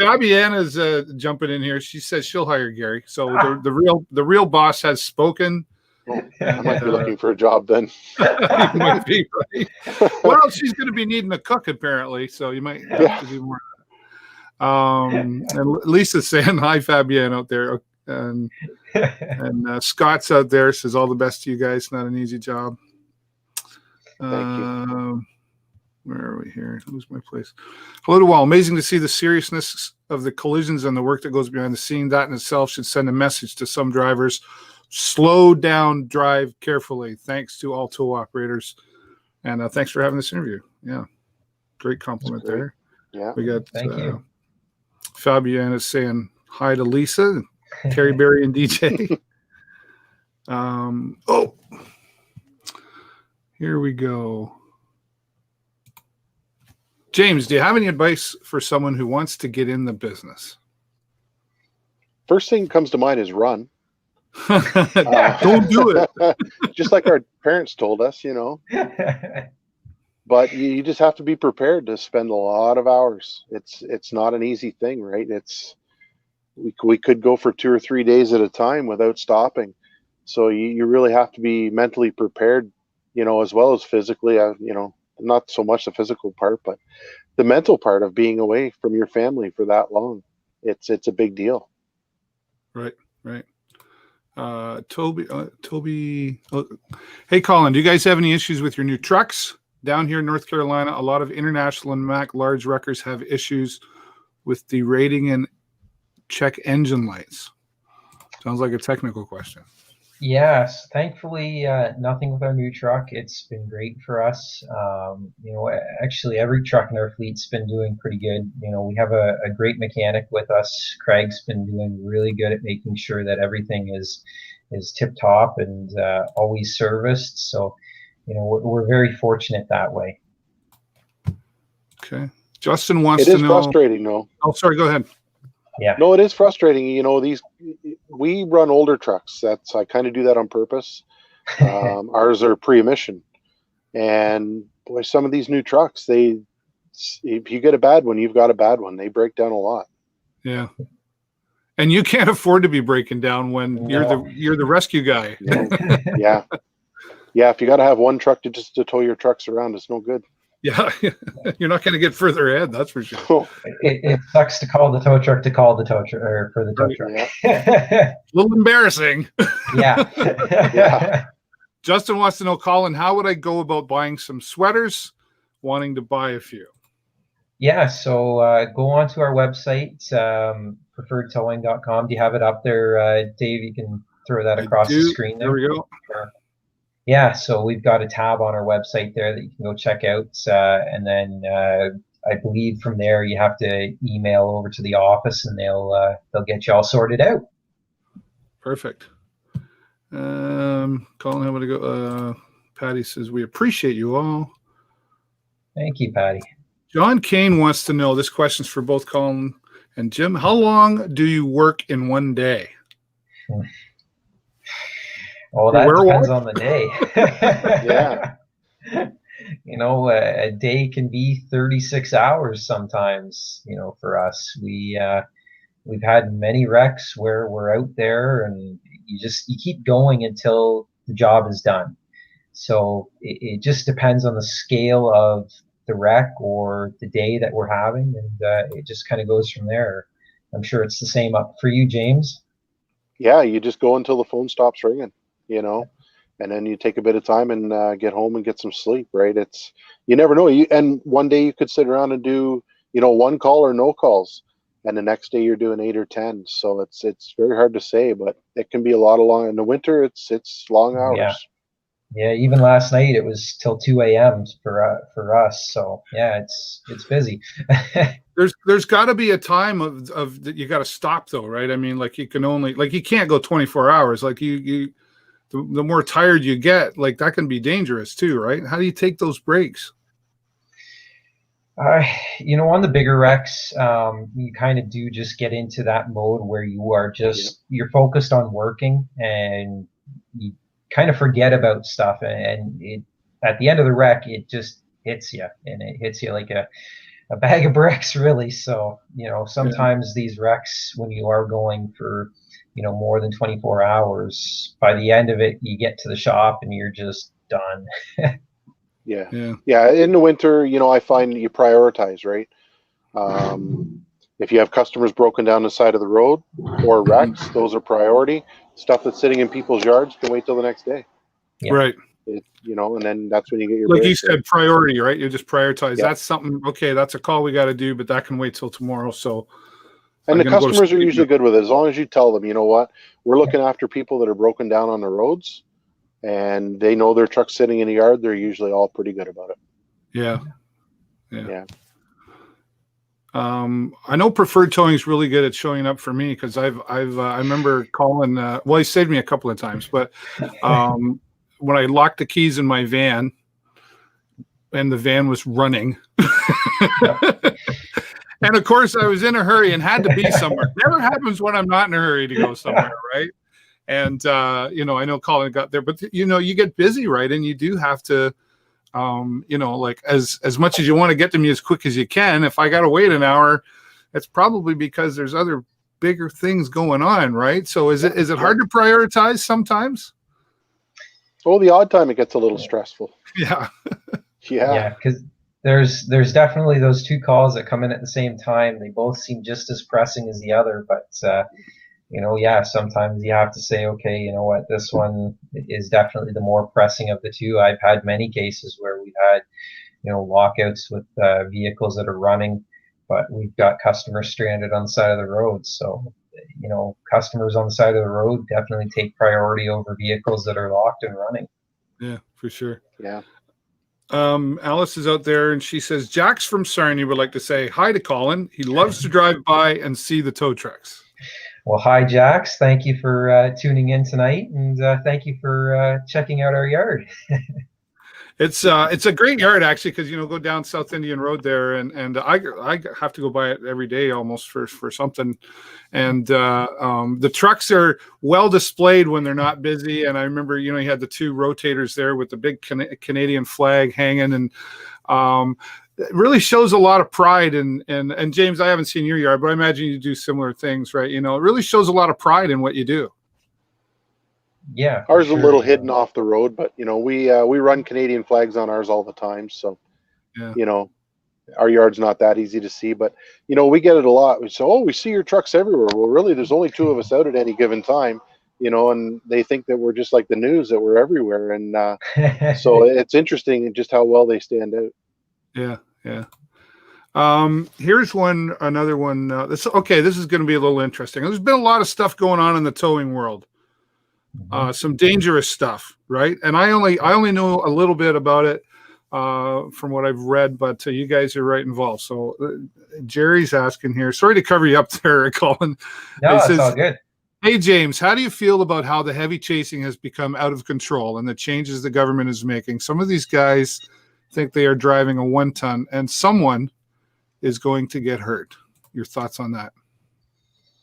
Fabiana's jumping in here. She says she'll hire Gary. So the real boss has spoken. Well, I might be looking for a job then. You might be, right? Well, she's going to be needing a cook apparently, so you might have to do more. And Lisa's saying hi, Fabienne out there, and Scott's out there says all the best to you guys. Not an easy job. Thank you. Where are we here? Lose my place. Hello to all. Amazing to see the seriousness of the collisions and the work that goes behind the scene. That in itself should send a message to some drivers. Slow down, drive carefully. Thanks to all tow operators. And thanks for having this interview. Yeah. Great compliment there. Yeah. We got Thank you. Fabienne is saying hi to Lisa, Terry Berry, and DJ. Here we go. James, do you have any advice for someone who wants to get in the business? First thing that comes to mind is run. Don't do it. Just like our parents told us, But you just have to be prepared to spend a lot of hours. It's not an easy thing, right? We could go for 2 or 3 days at a time without stopping. So you really have to be mentally prepared, as well as physically. Not so much the physical part, but the mental part of being away from your family for that long. It's a big deal. Right. Toby. Hey, Collin, do you guys have any issues with your new trucks? Down here in North Carolina, a lot of international and Mack large wreckers have issues with the rating and check engine lights. Sounds like a technical question. Yes, thankfully, nothing with our new truck. It's been great for us. Actually, every truck in our fleet's been doing pretty good. We have a great mechanic with us. Craig's been doing really good at making sure that everything is tip top and always serviced. So, we're very fortunate that way. Okay. Justin wants to know. It is frustrating, though. Oh, sorry. Go ahead. Yeah. No, it is frustrating. We run older trucks. I kind of do that on purpose. Ours are pre-emission, and boy, some of these new trucks, if you get a bad one, you've got a bad one. They break down a lot. Yeah. And you can't afford to be breaking down when you're the rescue guy. Yeah. Yeah, if you got to have one truck to tow your trucks around, it's no good. Yeah, you're not going to get further ahead, that's for sure. It sucks to call the tow truck for the tow truck. Yeah. A little embarrassing. Yeah. Yeah. Justin wants to know, Collin, how would I go about buying some sweaters? Wanting to buy a few. Yeah, so go on to our website, preferredtowing.com. Do you have it up there, Dave? You can throw that across the screen there. There we go. Yeah, so we've got a tab on our website there that you can go check out, and then I believe from there you have to email over to the office, and they'll get you all sorted out. Perfect. Colin, how would I go? Patty says we appreciate you all. Thank you, Patty. John Kane wants to know, this question's for both Colin and Jim. How long do you work in one day? Well, that depends on the day. Yeah. A day can be 36 hours sometimes, for us. We've had many wrecks where we're out there and you keep going until the job is done. So it just depends on the scale of the wreck or the day that we're having, and it just kind of goes from there. I'm sure it's the same up for you, James. Yeah, you just go until the phone stops ringing, and then you take a bit of time and get home and get some sleep, right? You never know. And one day you could sit around and do, one call or no calls, and the next day you're doing 8 or 10. So it's very hard to say, but it can be a lot of long. In the winter, it's long hours. Yeah, even last night it was till 2 a.m. for us. So yeah, it's busy. There's got to be a time of that you got to stop though, right? I mean, like you can only like you can't go 24 hours. Like you the more tired you get, like that can be dangerous too, right? How do you take those breaks? On the bigger wrecks, you kind of do just get into that mode where you are just you're focused on working and you kind of forget about stuff. And at the end of the wreck, it just hits you, and it hits you like a bag of bricks, really. So, Yeah. sometimes these wrecks, when you are going for, more than 24 hours, by the end of it, you get to the shop and you're just done. Yeah. Yeah. Yeah. In the winter, I find you prioritize, right? If you have customers broken down the side of the road or wrecks, those are priority. Stuff that's sitting in people's yards can wait till the next day. Yeah. Right. And then that's when you get your Like you breaks, said, right? priority, right? You just prioritize. Yep. That's something. Okay, that's a call we got to do, but that can wait till tomorrow. So And I'm the going to go to customers are sleep usually now. good with it as long as you tell them, you know what, we're looking after people that are broken down on the roads, and they know their truck's sitting in the yard. They're usually all pretty good about it. Yeah. Yeah. I know Preferred Towing is really good at showing up for me because I remember calling. Well, he saved me a couple of times, but when I locked the keys in my van and the van was running, and of course I was in a hurry and had to be somewhere. Never happens when I'm not in a hurry to go somewhere, right? And I know Collin got there, but you get busy, right? And you do have to. Like as much as you want to get to me as quick as you can, if I got to wait an hour, it's probably because there's other bigger things going on, right? So is it hard to prioritize sometimes? Well, the odd time it gets a little stressful. Yeah. Yeah, because there's definitely those two calls that come in at the same time. They both seem just as pressing as the other, but sometimes you have to say, okay, you know what, this one is definitely the more pressing of the two. I've had many cases where we've had, lockouts with vehicles that are running, but we've got customers stranded on the side of the road. So, customers on the side of the road definitely take priority over vehicles that are locked and running. Yeah, for sure. Yeah. Alice is out there and she says, Jack's from Sarnia would like to say hi to Collin. He loves to drive by and see the tow trucks. Well, hi, Jax. Thank you for tuning in tonight, and thank you for checking out our yard. It's a great yard actually, because go down South Indian Road there, and I have to go by it every day almost for something, and the trucks are well displayed when they're not busy. And I remember you had the two rotators there with the big Canadian flag hanging, and it really shows a lot of pride. And James, I haven't seen your yard, but I imagine you do similar things, right? It really shows a lot of pride in what you do. Yeah, ours is a little hidden off the road, but we run Canadian flags on ours all the time. So, our yard's not that easy to see, but we get it a lot. We say, oh, we see your trucks everywhere. Well, really, there's only two of us out at any given time, and they think that we're just like the news, that we're everywhere. And so it's interesting just how well they stand out. Yeah. Here's another one. This is going to be a little interesting. There's been a lot of stuff going on in the towing world. Some dangerous stuff, right? And I only know a little bit about it from what I've read, but you guys are right involved. So Jerry's asking here. Sorry to cover you up there, Collin. No, it's all good. Hey, James, how do you feel about how the heavy chasing has become out of control and the changes the government is making? Some of these guys think they are driving a 1-ton and someone is going to get hurt. Your thoughts on that?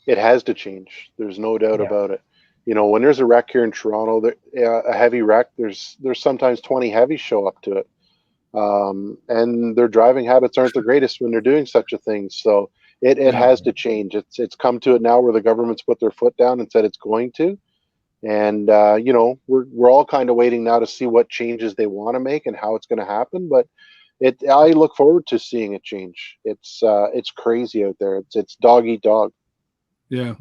It has to change. There's no doubt about it. When there's a wreck here in Toronto, a heavy wreck, there's sometimes 20 heavies show up to it. And their driving habits aren't the greatest when they're doing such a thing. So it has to change. It's come to it now where the government's put their foot down and said it's going to. And, we're all kind of waiting now to see what changes they want to make and how it's going to happen. But I look forward to seeing it change. It's crazy out there. It's dog eat dog. Yeah.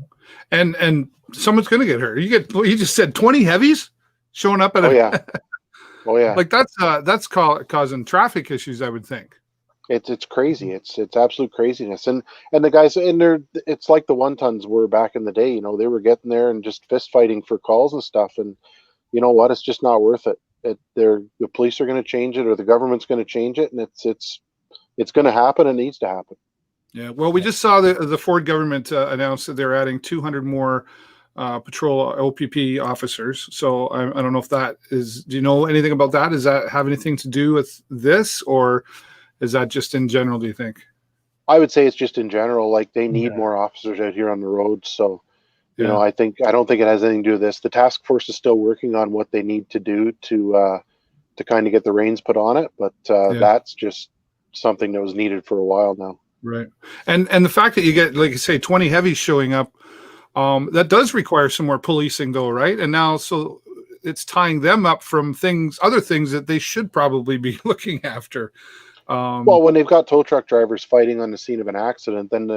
And someone's going to get hurt. You just said 20 heavies showing up at Oh yeah. Like that's causing traffic issues, I would think. It's crazy. It's absolute craziness. And the guys in there, it's like the 1-tons were back in the day. They were getting there and just fist fighting for calls and stuff. And you know what? It's just not worth it. the police are going to change it, or the government's going to change it, and it's going to happen. It needs to happen. Yeah. Well, we just saw the Ford government announce that they're adding 200 more patrol OPP officers. So I don't know if that is. Do you know anything about that? Does that have anything to do with this, or is that just in general? Do you think? I would say it's just in general. Like, they need more officers out here on the road. So, you know, I don't think it has anything to do with this. The task force is still working on what they need to do to kind of get the reins put on it. But that's just something that was needed for a while now. Right. And the fact that you get, like you say, 20 heavies showing up, that does require some more policing though, right? And now, so it's tying them up from other things that they should probably be looking after. Well, when they've got tow truck drivers fighting on the scene of an accident, then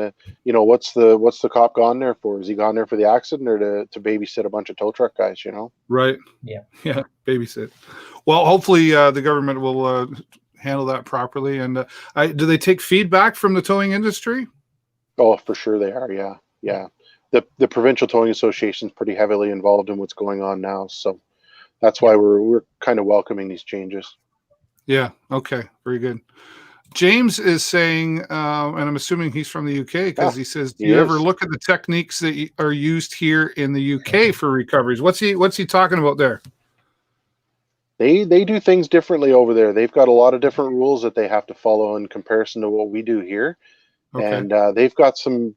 what's the cop gone there for? Is he gone there for the accident, or to babysit a bunch of tow truck guys? Right. Yeah. Babysit. Well, hopefully the government will handle that properly. And do they take feedback from the towing industry? Oh, for sure they are. Yeah. The provincial towing association is pretty heavily involved in what's going on now, so that's why we're kind of welcoming these changes. Yeah. Okay. Very good. James is saying, and I'm assuming he's from the UK, because he says, "Do you ever look at the techniques that are used here in the UK for recoveries?" What's he talking about there? They do things differently over there. They've got a lot of different rules that they have to follow in comparison to what we do here. Okay. And they've got some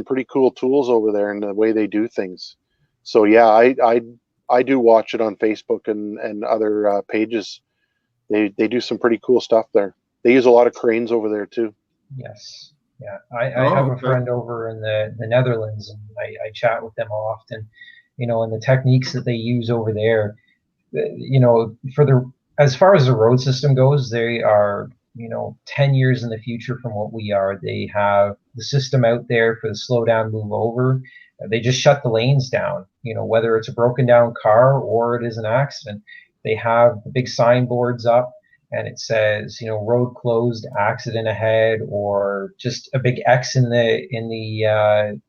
pretty cool tools over there in the way they do things. So yeah, I do watch it on Facebook and other pages. They do some pretty cool stuff there. They use a lot of cranes over there too. Yes. Yeah. I have a friend over in the Netherlands, and I chat with them often, and the techniques that they use over there, as far as the road system goes, they are, 10 years in the future from what we are. They have the system out there for the slow down, move over. They just shut the lanes down, whether it's a broken down car or it is an accident. They have the big signboards up, and it says, road closed, accident ahead, or just a big X in the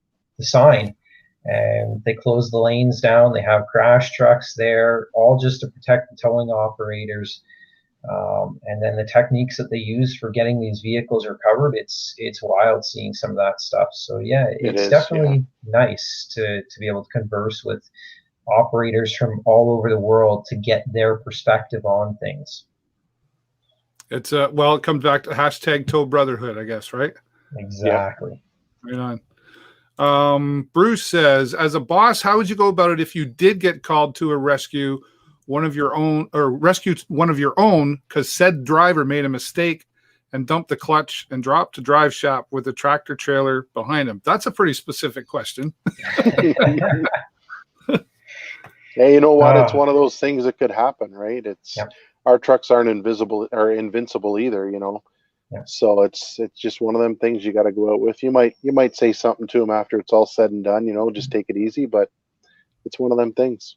sign. And they close the lanes down. They have crash trucks there, all just to protect the towing operators. And then the techniques that they use for getting these vehicles recovered, it's wild seeing some of that stuff. So yeah, it's definitely nice to be able to converse with operators from all over the world to get their perspective on things. It's it comes back to hashtag tow brotherhood, I guess, right? Exactly. Yeah. Right on. Bruce says, as a boss, how would you go about it if you did get called to rescue one of your own because said driver made a mistake and dumped the clutch and dropped to drive shaft with a tractor trailer behind him? That's a pretty specific question. Hey, you know what? It's one of those things that could happen, right? Our trucks aren't invincible either, Yeah. So it's just one of them things you got to go out with. You might say something to them after it's all said and done, just take it easy, but it's one of them things.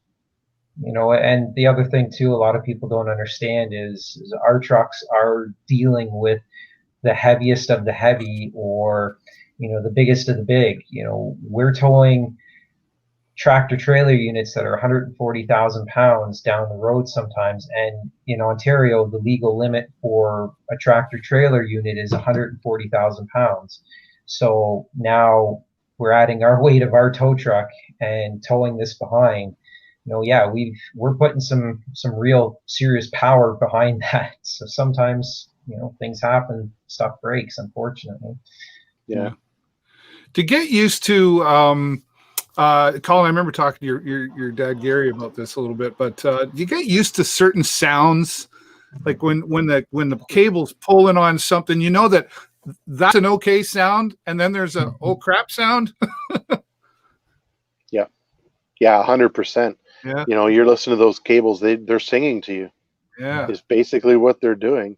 And the other thing too, a lot of people don't understand is our trucks are dealing with the heaviest of the heavy, or, the biggest of the big. We're towing tractor trailer units that are 140,000 pounds down the road sometimes. And in Ontario, the legal limit for a tractor trailer unit is 140,000 pounds. So now we're adding our weight of our tow truck and towing this behind. We're putting some real serious power behind that. So sometimes, things happen, stuff breaks, unfortunately. Yeah. To get used to, Colin, I remember talking to your dad Gary about this a little bit, but you get used to certain sounds, like when the cable's pulling on something, that's an okay sound, and then there's a oh crap sound. Yeah, 100%. Yeah. You're listening to those cables, they're singing to you. Yeah, is basically what they're doing.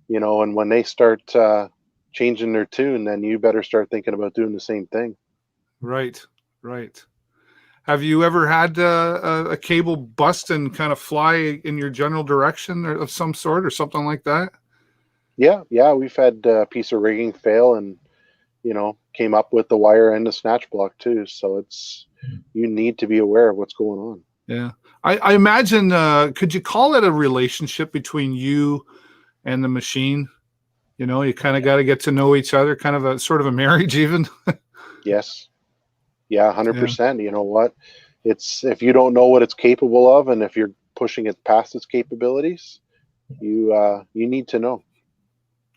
And when they start changing their tune, then you better start thinking about doing the same thing. Right. Have you ever had a cable bust and kind of fly in your general direction of some sort or something like that? Yeah, we've had a piece of rigging fail and, came up with the wire and the snatch block too. So you need to be aware of what's going on. Yeah. I imagine, could you call it a relationship between you and the machine? You know, you kind of got to get to know each other, kind of a sort of a marriage even. Yes. Yeah, Yeah. 100%. You know what? It's if you don't know what it's capable of, and if you're pushing it past its capabilities, you need to know.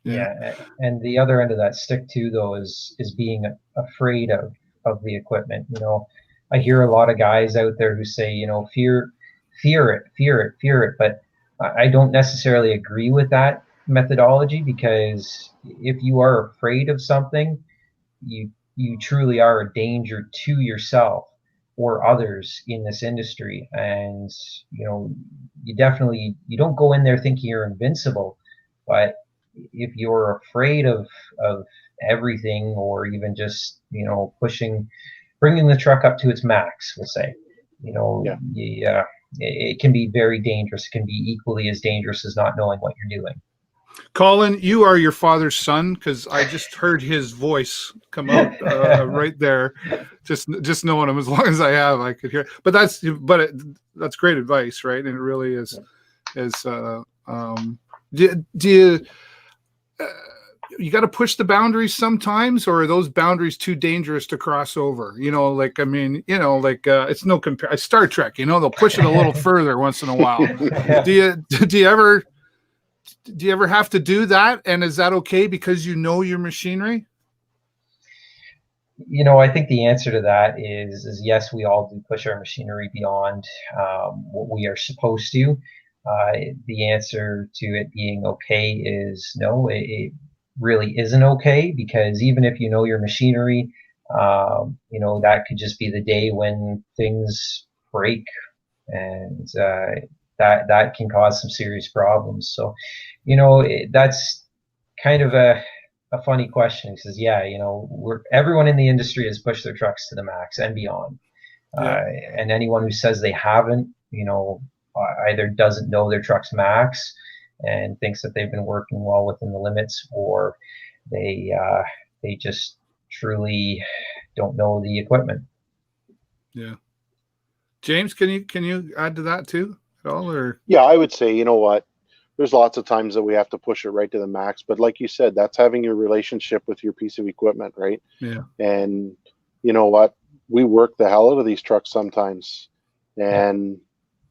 Yeah, and the other end of that stick too, though, is being afraid of the equipment. You know, I hear a lot of guys out there who say, you know, fear it, fear it, fear it. But I don't necessarily agree with that methodology, because if you are afraid of something, you truly are a danger to yourself or others in this industry. And you know, you don't go in there thinking you're invincible, but if you're afraid of everything, or even just, you know, bringing the truck up to its max, we'll say, you know, Yeah. it can be very dangerous. It can be equally as dangerous as not knowing what you're doing. Colin, you are your father's son, because I just heard his voice come out right there. Just knowing him, as long as I have, I could hear. But that's great advice, right? And it really is. Do you you got to push the boundaries sometimes, or are those boundaries too dangerous to cross over? You know, like, I mean, you know, like it's no compare. Star Trek, you know, they'll push it a little further once in a while. Do you ever have to do that? And is that okay because you know your machinery? You know, I think the answer to that is yes, we all do push our machinery beyond what we are supposed to. The answer to it being okay is no, it really isn't okay, because even if you know your machinery, you know, that could just be the day when things break, and that can cause some serious problems. So, you know, that's kind of a funny question. He says, yeah, you know, everyone in the industry has pushed their trucks to the max and beyond. Yeah. And anyone who says they haven't, you know, either doesn't know their truck's max and thinks that they've been working well within the limits, or they just truly don't know the equipment. Yeah. James, can you add to that too at all? Or Yeah, I would say, you know what? There's lots of times that we have to push it right to the max, but like you said, that's having your relationship with your piece of equipment, right? yeah. And you know what? We work the hell out of these trucks sometimes, and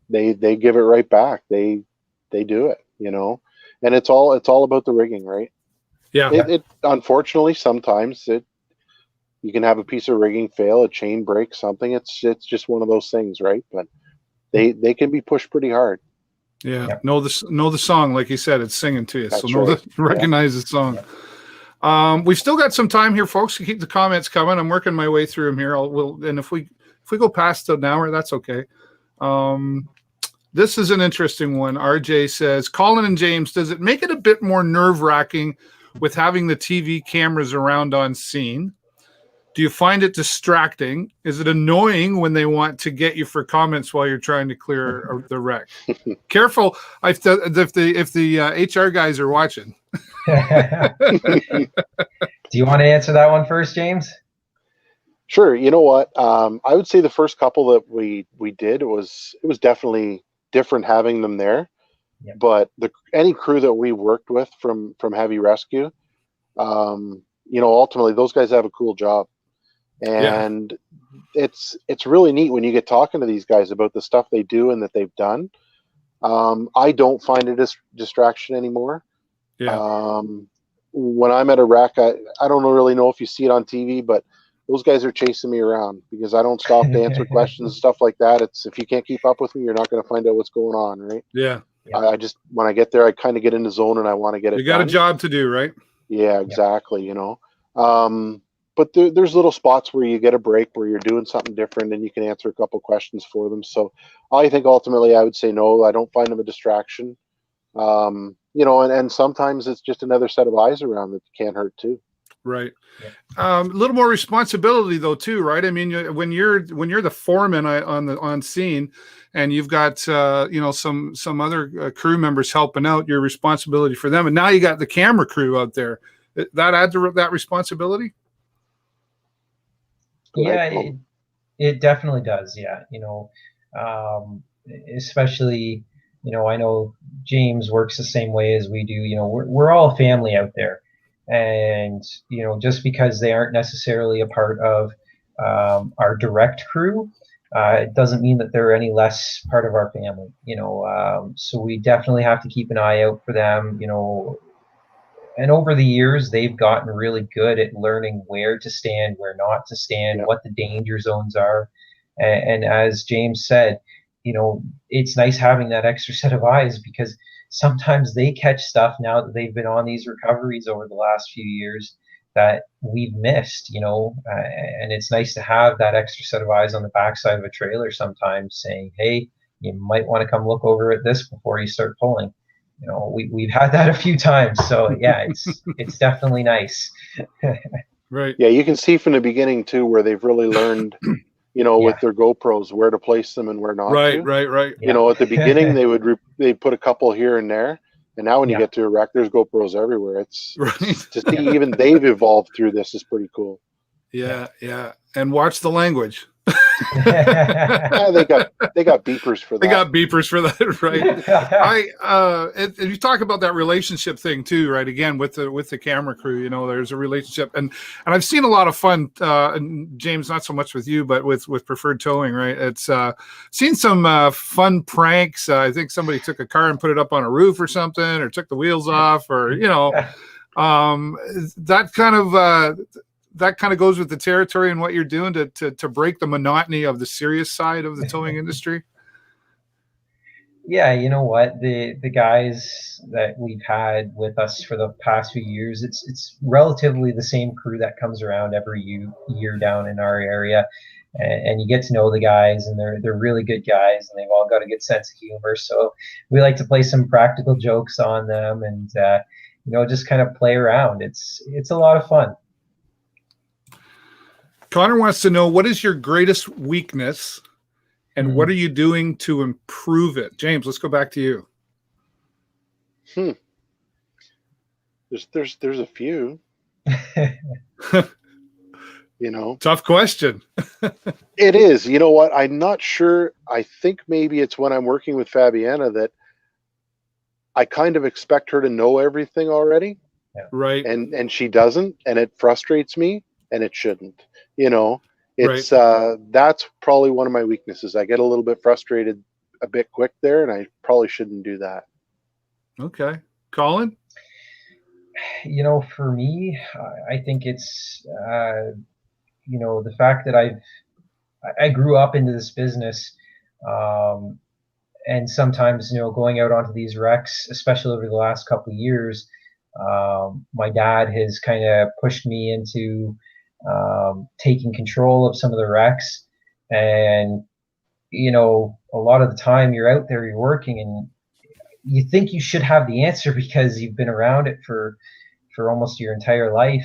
they give it right back. They do it, you know, and it's all about the rigging, right? Yeah. It unfortunately sometimes you can have a piece of rigging fail, a chain break, something. It's just one of those things, right? But they can be pushed pretty hard. Yeah. Know the song, like you said, it's singing to you. That's so right. Recognize the song. We've still got some time here, folks, to keep the comments coming. I'm working my way through them here. And if we go past an hour, that's okay. This is an interesting one. RJ says, Colin and James, does it make it a bit more nerve-wracking with having the TV cameras around on scene? Do you find it distracting? Is it annoying when they want to get you for comments while you're trying to clear the wreck? Careful if the HR guys are watching. Do you want to answer that one first, James? Sure. You know what? I would say the first couple that we did, it was definitely different having them there. Yeah. But any crew that we worked with from heavy rescue, you know, ultimately those guys have a cool job, and it's really neat when you get talking to these guys about the stuff they do and that they've done. I don't find it a distraction anymore. Yeah. When I'm at a wreck, I don't really know if you see it on TV, but those guys are chasing me around because I don't stop to answer questions and stuff like that. It's if you can't keep up with me, you're not going to find out what's going on, right? Yeah. I just when I get there, I kind of get in the zone and I want to get it. You got done. a job to do, right? Yeah, exactly. You know, but there's little spots where you get a break where you're doing something different and you can answer a couple questions for them. So I think ultimately I would say no. I don't find them a distraction. You know, and sometimes it's just another set of eyes around that can't hurt too. Right. A little more responsibility though too, right? I mean, when you're the foreman on scene, and you've got you know, some other crew members helping out, your responsibility for them, and now you got the camera crew out there. That adds to that responsibility. Yeah, it definitely does. Yeah, you know, especially, I know James works the same way as we do. We're all family out there, and just because they aren't necessarily a part of our direct crew, it doesn't mean that they're any less part of our family. So we definitely have to keep an eye out for them. And over the years, they've gotten really good at learning where to stand, where not to stand, what the danger zones are. And as James said, it's nice having that extra set of eyes, because sometimes they catch stuff now that they've been on these recoveries over the last few years that we've missed, and it's nice to have that extra set of eyes on the backside of a trailer sometimes saying, hey, you might want to come look over at this before you start pulling. We've had that a few times, so yeah, it's definitely nice. Right. Yeah, you can see from the beginning too where they've really learned, with their GoPros, where to place them and where not to. Right. At the beginning they'd put a couple here and there, and now when you get to a wreck, there's GoPros everywhere. It's to see even they've evolved through this is pretty cool. Yeah. And watch the language. Yeah, they got beepers for that. They got beepers for that, right? And you talk about that relationship thing too, right? Again, with the camera crew, there's a relationship, and I've seen a lot of fun. And James, not so much with you, but with Preferred Towing, right? It's seen some fun pranks. I think somebody took a car and put it up on a roof or something, or took the wheels off, or that kind of goes with the territory and what you're doing to break the monotony of the serious side of the towing industry. Yeah, you know what? The guys that we've had with us for the past few years, it's relatively the same crew that comes around every year down in our area, and you get to know the guys, and they're really good guys, and they've all got a good sense of humor. So we like to play some practical jokes on them, and just kind of play around. It's a lot of fun. Connor wants to know, what is your greatest weakness and what are you doing to improve it? James, let's go back to you. There's a few. Tough question. It is. You know what? I'm not sure. I think maybe it's when I'm working with Fabiana that I kind of expect her to know everything already. Right. And she doesn't, and it frustrates me, and it shouldn't. It's that's probably one of my weaknesses. I get a little bit frustrated a bit quick there, and I probably shouldn't do that. Okay. Collin? For me, I think it's the fact that I grew up into this business, and sometimes going out onto these wrecks, especially over the last couple of years, my dad has kind of pushed me into taking control of some of the wrecks. And a lot of the time you're out there, you're working, and you think you should have the answer because you've been around it for almost your entire life,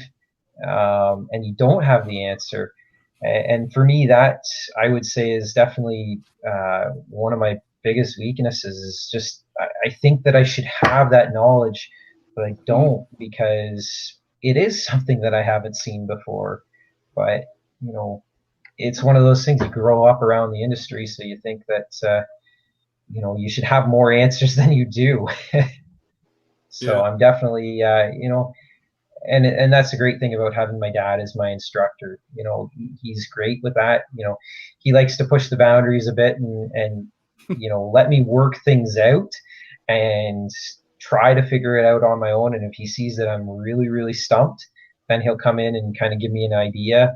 and you don't have the answer. And for me, that I would say is definitely one of my biggest weaknesses. Is just I think that I should have that knowledge, but I don't, because it is something that I haven't seen before. But it's one of those things. You grow up around the industry, so you think that you should have more answers than you do. So I'm definitely and that's the great thing about having my dad as my instructor. He's great with that. He likes to push the boundaries a bit and let me work things out and try to figure it out on my own. And if he sees that I'm really, really stumped, then he'll come in and kind of give me an idea.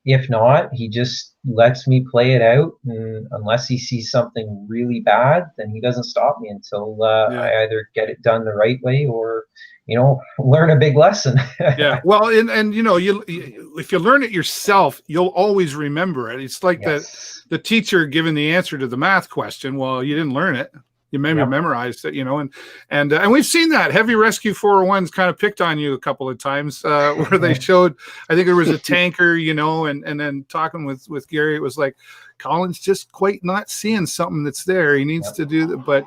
If not, he just lets me play it out. And unless he sees something really bad, then he doesn't stop me until I either get it done the right way or, learn a big lesson. Yeah. Well, and you if you learn it yourself, you'll always remember it. It's like the teacher giving the answer to the math question. Well, you didn't learn it. You maybe memorized it, and we've seen that. Heavy Rescue 401's kind of picked on you a couple of times where they showed, I think there was a tanker, and then talking with Gary, it was like, Collin's just quite not seeing something that's there. He needs to do that, but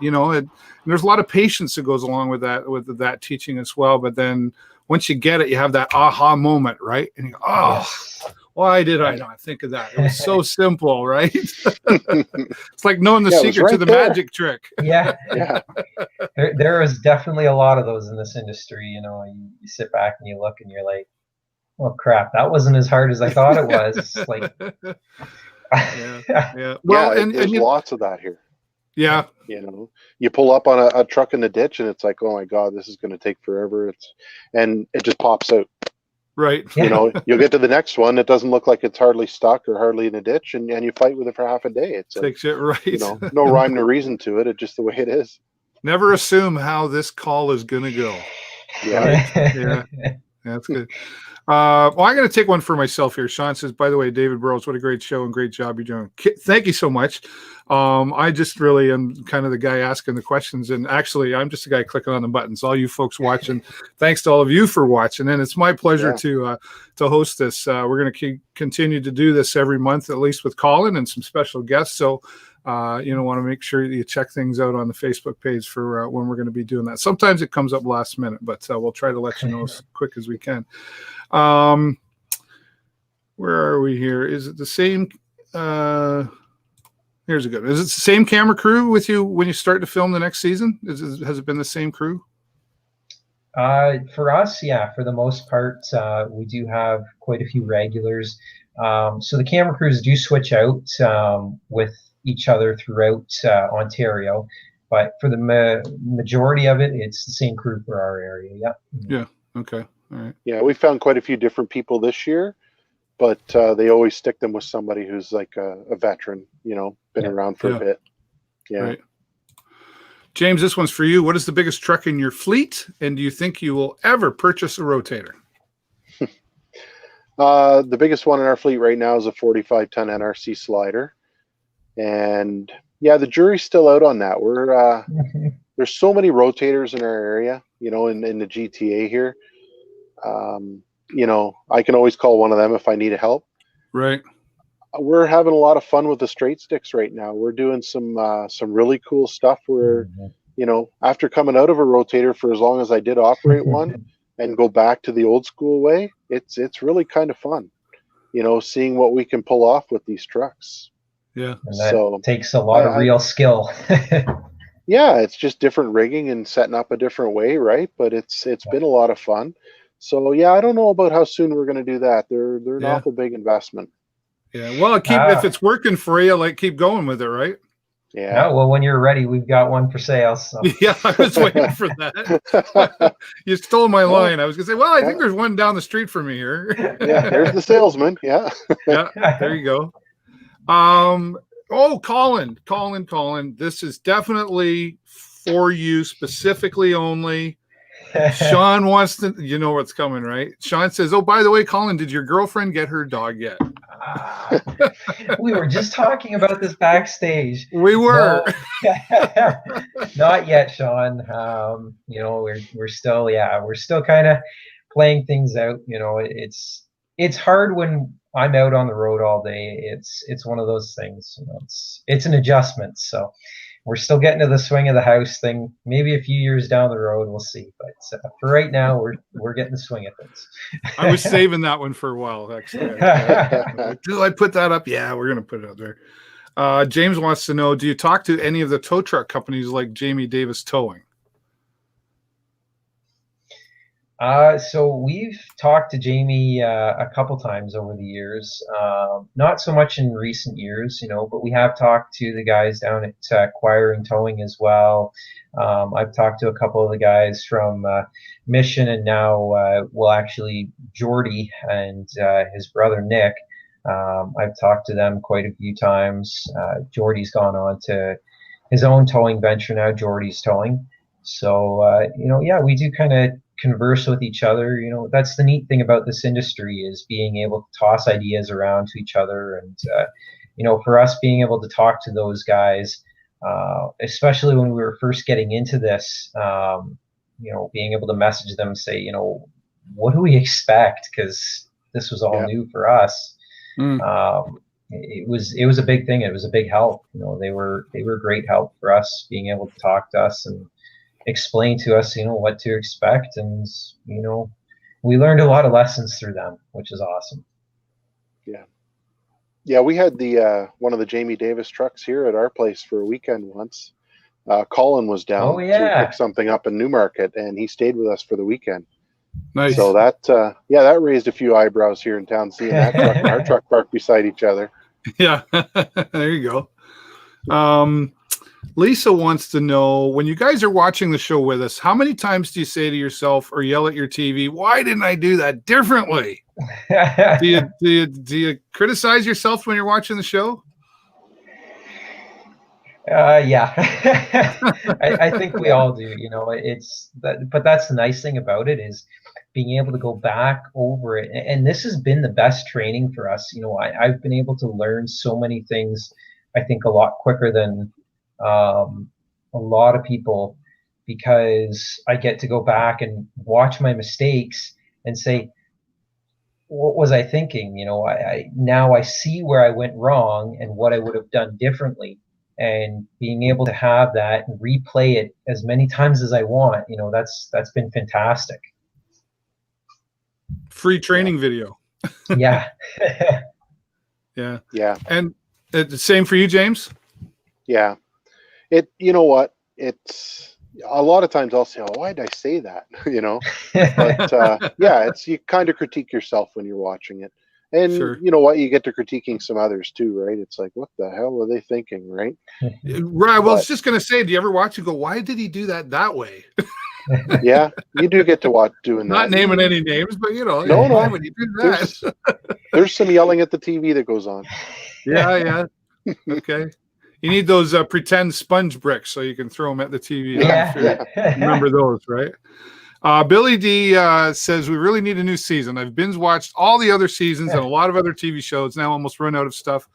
there's a lot of patience that goes along with that teaching as well. But then once you get it, you have that aha moment, right? And you go, Why did I not think of that? It was so simple, right? It's like knowing the Yeah, it was secret to right the there. magic trick. Yeah. Yeah. There is definitely a lot of those in this industry. You sit back and you look and you're like, oh crap, that wasn't as hard as I thought it was. Like, yeah. Well, Yeah, and there's you, lots of that here. yeah, You pull up on a truck in the ditch and it's like, oh my God, this is going to take forever. And it just pops out. right. You'll get to the next one. It doesn't look like it's hardly stuck or hardly in a ditch, and you fight with it for half a day. It's like, Takes it right. no rhyme, no reason to it. It's just the way it is. Never assume how this call is going to go. Yeah. Right? Yeah. That's good. Well, I'm going to take one for myself here. Sean says, by the way, David Burrows, what a great show and great job you're doing. Thank you so much. I just really am kind of the guy asking the questions. And actually, I'm just the guy clicking on the buttons. All you folks watching, thanks to all of you for watching. And it's my pleasure to host this. We're going to continue to do this every month, at least with Collin and some special guests. So, want to make sure that you check things out on the Facebook page for when we're going to be doing that. Sometimes it comes up last minute, but we'll try to let you know as quick as we can. Where are we here? Is it the same? Here's a good. Is it the same camera crew with you when you start to film the next season? Has it been the same crew? For us, yeah, for the most part, we do have quite a few regulars. So the camera crews do switch out with each other throughout Ontario, but for the majority of it, it's the same crew for our area. Yeah. Yeah. Okay. All right. Yeah, we found quite a few different people this year, but they always stick them with somebody who's like a veteran, been around for a bit. Yeah. Right. James, this one's for you. What is the biggest truck in your fleet, and do you think you will ever purchase a Rotator? The biggest one in our fleet right now is a 45-ton NRC slider, and yeah, the jury's still out on that. We're there's so many Rotators in our area, in the GTA here. I can always call one of them if I need help. Right. We're having a lot of fun with the straight sticks right now. We're doing some really cool stuff where, after coming out of a Rotator for as long as I did operate one and go back to the old school way, it's really kind of fun, seeing what we can pull off with these trucks. Yeah. And that takes a lot of real skill. Yeah, it's just different rigging and setting up a different way, right? But it's been a lot of fun. So yeah, I don't know about how soon we're going to do that. They're an awful big investment. Yeah. Well, if it's working for you, keep going with it, right? Yeah. Well, when you're ready, we've got one for sale. So. Yeah, I was waiting for that. You stole my line. I was going to say, well, I think there's one down the street from me here. Yeah, there's the salesman. Yeah. Yeah, there you go. Collin, this is definitely for you specifically only. Sean wants to, what's coming, right? Sean says, oh, by the way, Collin, did your girlfriend get her dog yet? We were just talking about this backstage. We were. No, not yet, Sean. We're still kind of playing things out. It's hard when I'm out on the road all day. It's one of those things. It's an adjustment. So we're still getting to the swing of the house thing. Maybe a few years down the road, we'll see. But for right now, we're getting the swing of things. I was saving that one for a while, actually. Do I put that up? Yeah, we're gonna put it up there. James wants to know: do you talk to any of the tow truck companies like Jamie Davis Towing? So we've talked to Jamie a couple times over the years. Not so much in recent years, but we have talked to the guys down at Choir and Towing as well. I've talked to a couple of the guys from Mission, and now actually Jordy and his brother Nick. I've talked to them quite a few times. Jordy's gone on to his own towing venture now, Jordy's Towing. So we do kind of converse with each other. That's the neat thing about this industry, is being able to toss ideas around to each other. And for us, being able to talk to those guys, especially when we were first getting into this, being able to message them, say, what do we expect? Because this was all new for us. It was a big thing. It was a big help. They were great help for us, being able to talk to us and explain to us, what to expect. And, we learned a lot of lessons through them, which is awesome. Yeah, we had the one of the Jamie Davis trucks here at our place for a weekend once. Collin was down to pick something up in Newmarket, and he stayed with us for the weekend. Nice. So that that raised a few eyebrows here in town, seeing that truck and our truck parked beside each other. Yeah, there you go. Lisa wants to know, when you guys are watching the show with us, how many times do you say to yourself or yell at your TV, "Why didn't I do that differently"? do you criticize yourself when you're watching the show? Yeah, I think we all do. You know, it's that, but that's the nice thing about it is being able to go back over it. And this has been the best training for us. You know, I've been able to learn so many things, I think, a lot quicker than a lot of people, because I get to go back and watch my mistakes and say, what was I thinking? You know, now I see where I went wrong and what I would have done differently. And being able to have that and replay it as many times as I want, you know, that's been fantastic. Free training video. Yeah. Yeah. And the same for you, James? Yeah. You know what? It's a lot of times I'll say, "Oh, why did I say that?" You know, but you kind of critique yourself when you're watching it. And you know what? You get to critiquing some others too, right? It's like, what the hell were they thinking, right? Right. Well, I was just going to say, do you ever watch and go, "Why did he do that way?" Yeah, you do get to watch doing that. Not naming any names, but you know, no, why would you do that? There's some yelling at the TV that goes on. Yeah. Okay. You need those pretend sponge bricks so you can throw them at the TV. Yeah. Remember those, right? Billy D says, "We really need a new season. I've binge watched all the other seasons and a lot of other TV shows. Now almost run out of stuff.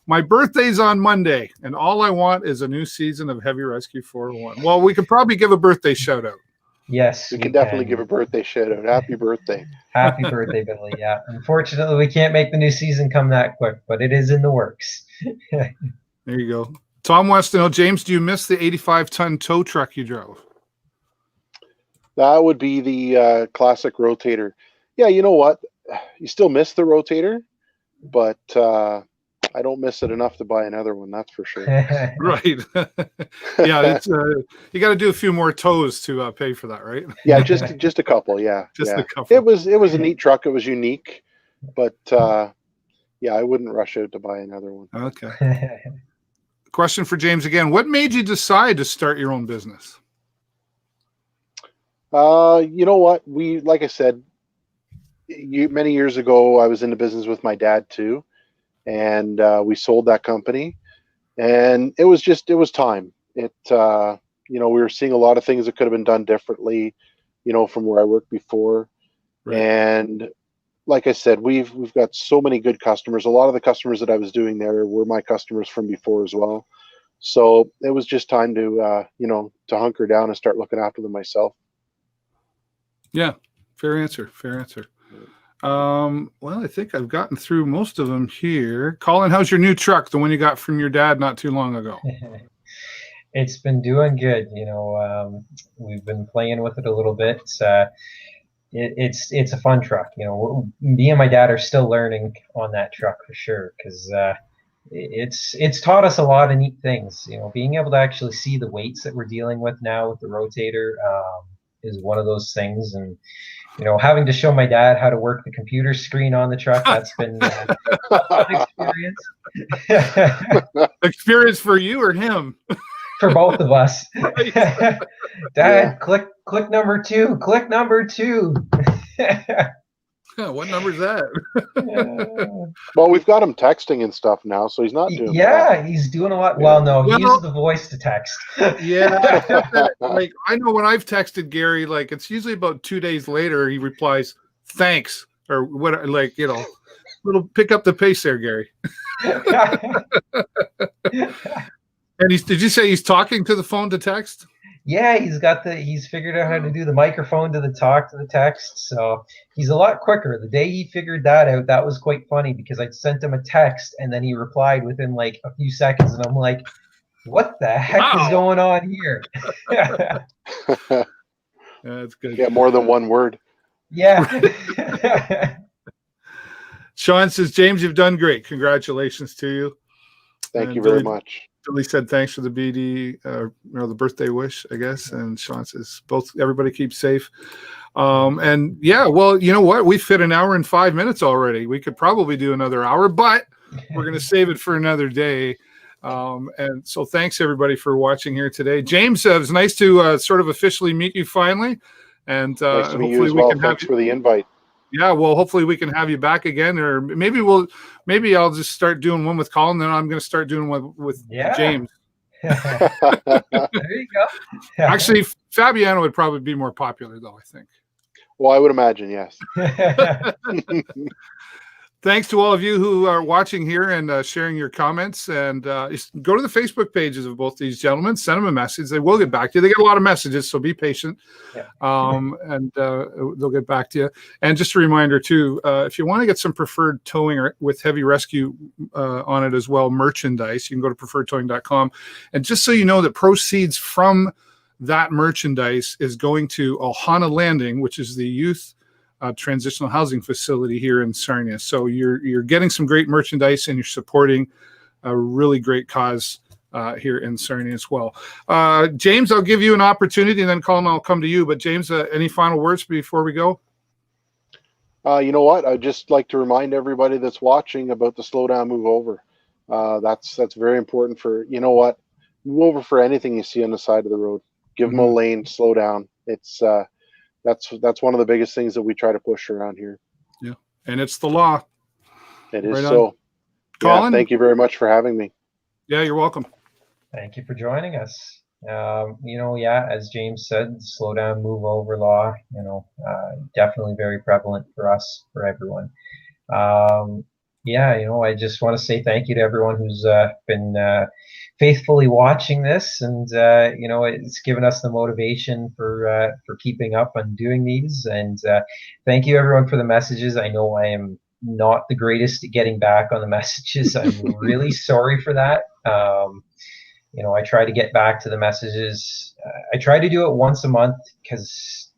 My birthday's on Monday, and all I want is a new season of Heavy Rescue 401. Well, we could probably give a birthday shout out. Yes, we can definitely give a birthday shout out. Happy birthday. Happy birthday, Billy. Yeah. Unfortunately, we can't make the new season come that quick, but it is in the works. There you go. Tom wants to know, James, do you miss the 85-ton tow truck you drove? That would be the classic Rotator. Yeah, you know what? You still miss the Rotator, but I don't miss it enough to buy another one. That's for sure. Right. Yeah, it's you got to do a few more tows to pay for that, right? Yeah, just a couple. Yeah, a couple. It was a neat truck. It was unique, but yeah, I wouldn't rush out to buy another one. Okay. Question for James again. What made you decide to start your own business? You know what? Like I said, many years ago, I was in the business with my dad too, and we sold that company, and it was time. You know, we were seeing a lot of things that could have been done differently, you know, from where I worked before. Right. And like I said, we've got so many good customers. A lot of the customers that I was doing there were my customers from before as well. So it was just time to, you know, to hunker down and start looking after them myself. Yeah, fair answer. Well, I think I've gotten through most of them here. Collin, how's your new truck, the one you got from your dad not too long ago? It's been doing good. You know, we've been playing with it a little bit. It's a fun truck. You know, me and my dad are still learning on that truck for sure, because it's taught us a lot of neat things. You know, being able to actually see the weights that we're dealing with now with the Rotator is one of those things. And you know, having to show my dad how to work the computer screen on the truck, that's been a fun experience. Experience for you or him? For both of us. Dad, click number 2. Click number 2. What number is that? Well, we've got him texting and stuff now, so he's not doing bad. He's doing a lot. Well, no, he uses the voice to text. Yeah. Like, I know when I've texted Gary, like, it's usually about 2 days later, he replies, "Thanks," or what, like, you know, little pick up the pace there, Gary. And did you say he's talking to the phone to text? Yeah, he's figured out how to do the microphone to the talk to the text. So he's a lot quicker. The day he figured that out, that was quite funny, because I sent him a text and then he replied within like a few seconds, and I'm like, what the heck is going on here? That's good. Yeah, more than one word. Yeah. Sean says, James, you've done great. Congratulations to you. Thank And you very Billy, much. Billy said thanks for the BD, the birthday wish, I guess. And Sean says, everybody keep safe. And yeah, well, you know what? We fit an hour and 5 minutes already. We could probably do another hour, but we're going to save it for another day. And so thanks everybody for watching here today. James, it was nice to sort of officially meet you finally. And Nice to meet you hopefully as we well. can have Thanks for the invite. Yeah, well, hopefully we can have you back again, or maybe I'll just start doing one with Collin, then I'm going to start doing one with James. There you go. Actually, Fabiano would probably be more popular, though, I think. Well, I would imagine, yes. Thanks to all of you who are watching here and sharing your comments. And go to the Facebook pages of both these gentlemen. Send them a message. They will get back to you. They get a lot of messages, so be patient. Yeah. And they'll get back to you. And just a reminder, too, if you want to get some preferred towing with heavy rescue on it as well, merchandise, you can go to preferredtowing.com. And just so you know that proceeds from that merchandise is going to Ohana Landing, which is the youth transitional housing facility here in Sarnia. So you're getting some great merchandise and you're supporting a really great cause here in Sarnia as well. James, I'll give you an opportunity, and then Collin, I'll come to you. But James, any final words before we go? You know what? I'd just like to remind everybody that's watching about the slow down, move over. That's very important for, you know what? Move over for anything you see on the side of the road. Give them a lane, slow down. It's that's one of the biggest things that we try to push around here. Yeah, and it's the law. It is so. Collin, thank you very much for having me. Yeah, you're welcome. Thank you for joining us. As James said, slow down, move over law, definitely very prevalent for us, for everyone. I just want to say thank you to everyone who's been faithfully watching this, and it's given us the motivation for keeping up and doing these. And thank you everyone for the messages. I know I am not the greatest at getting back on the messages. I'm really sorry for that. I try to get back to the messages. I try to do it once a month because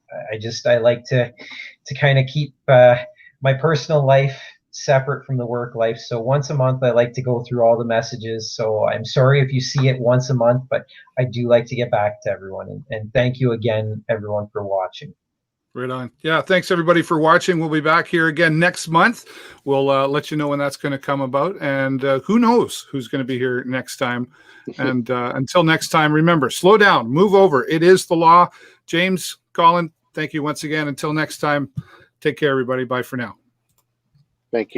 I like to kind of keep my personal life separate from the work life. So once a month, I like to go through all the messages. So I'm sorry if you see it once a month, but I do like to get back to everyone. And thank you again, everyone, for watching. Right on. Yeah, thanks everybody for watching. We'll be back here again next month. We'll let you know when that's going to come about. And who knows who's going to be here next time. And until next time, remember, slow down, move over. It is the law. James, Collin, thank you once again. Until next time, take care, everybody. Bye for now. Thank you.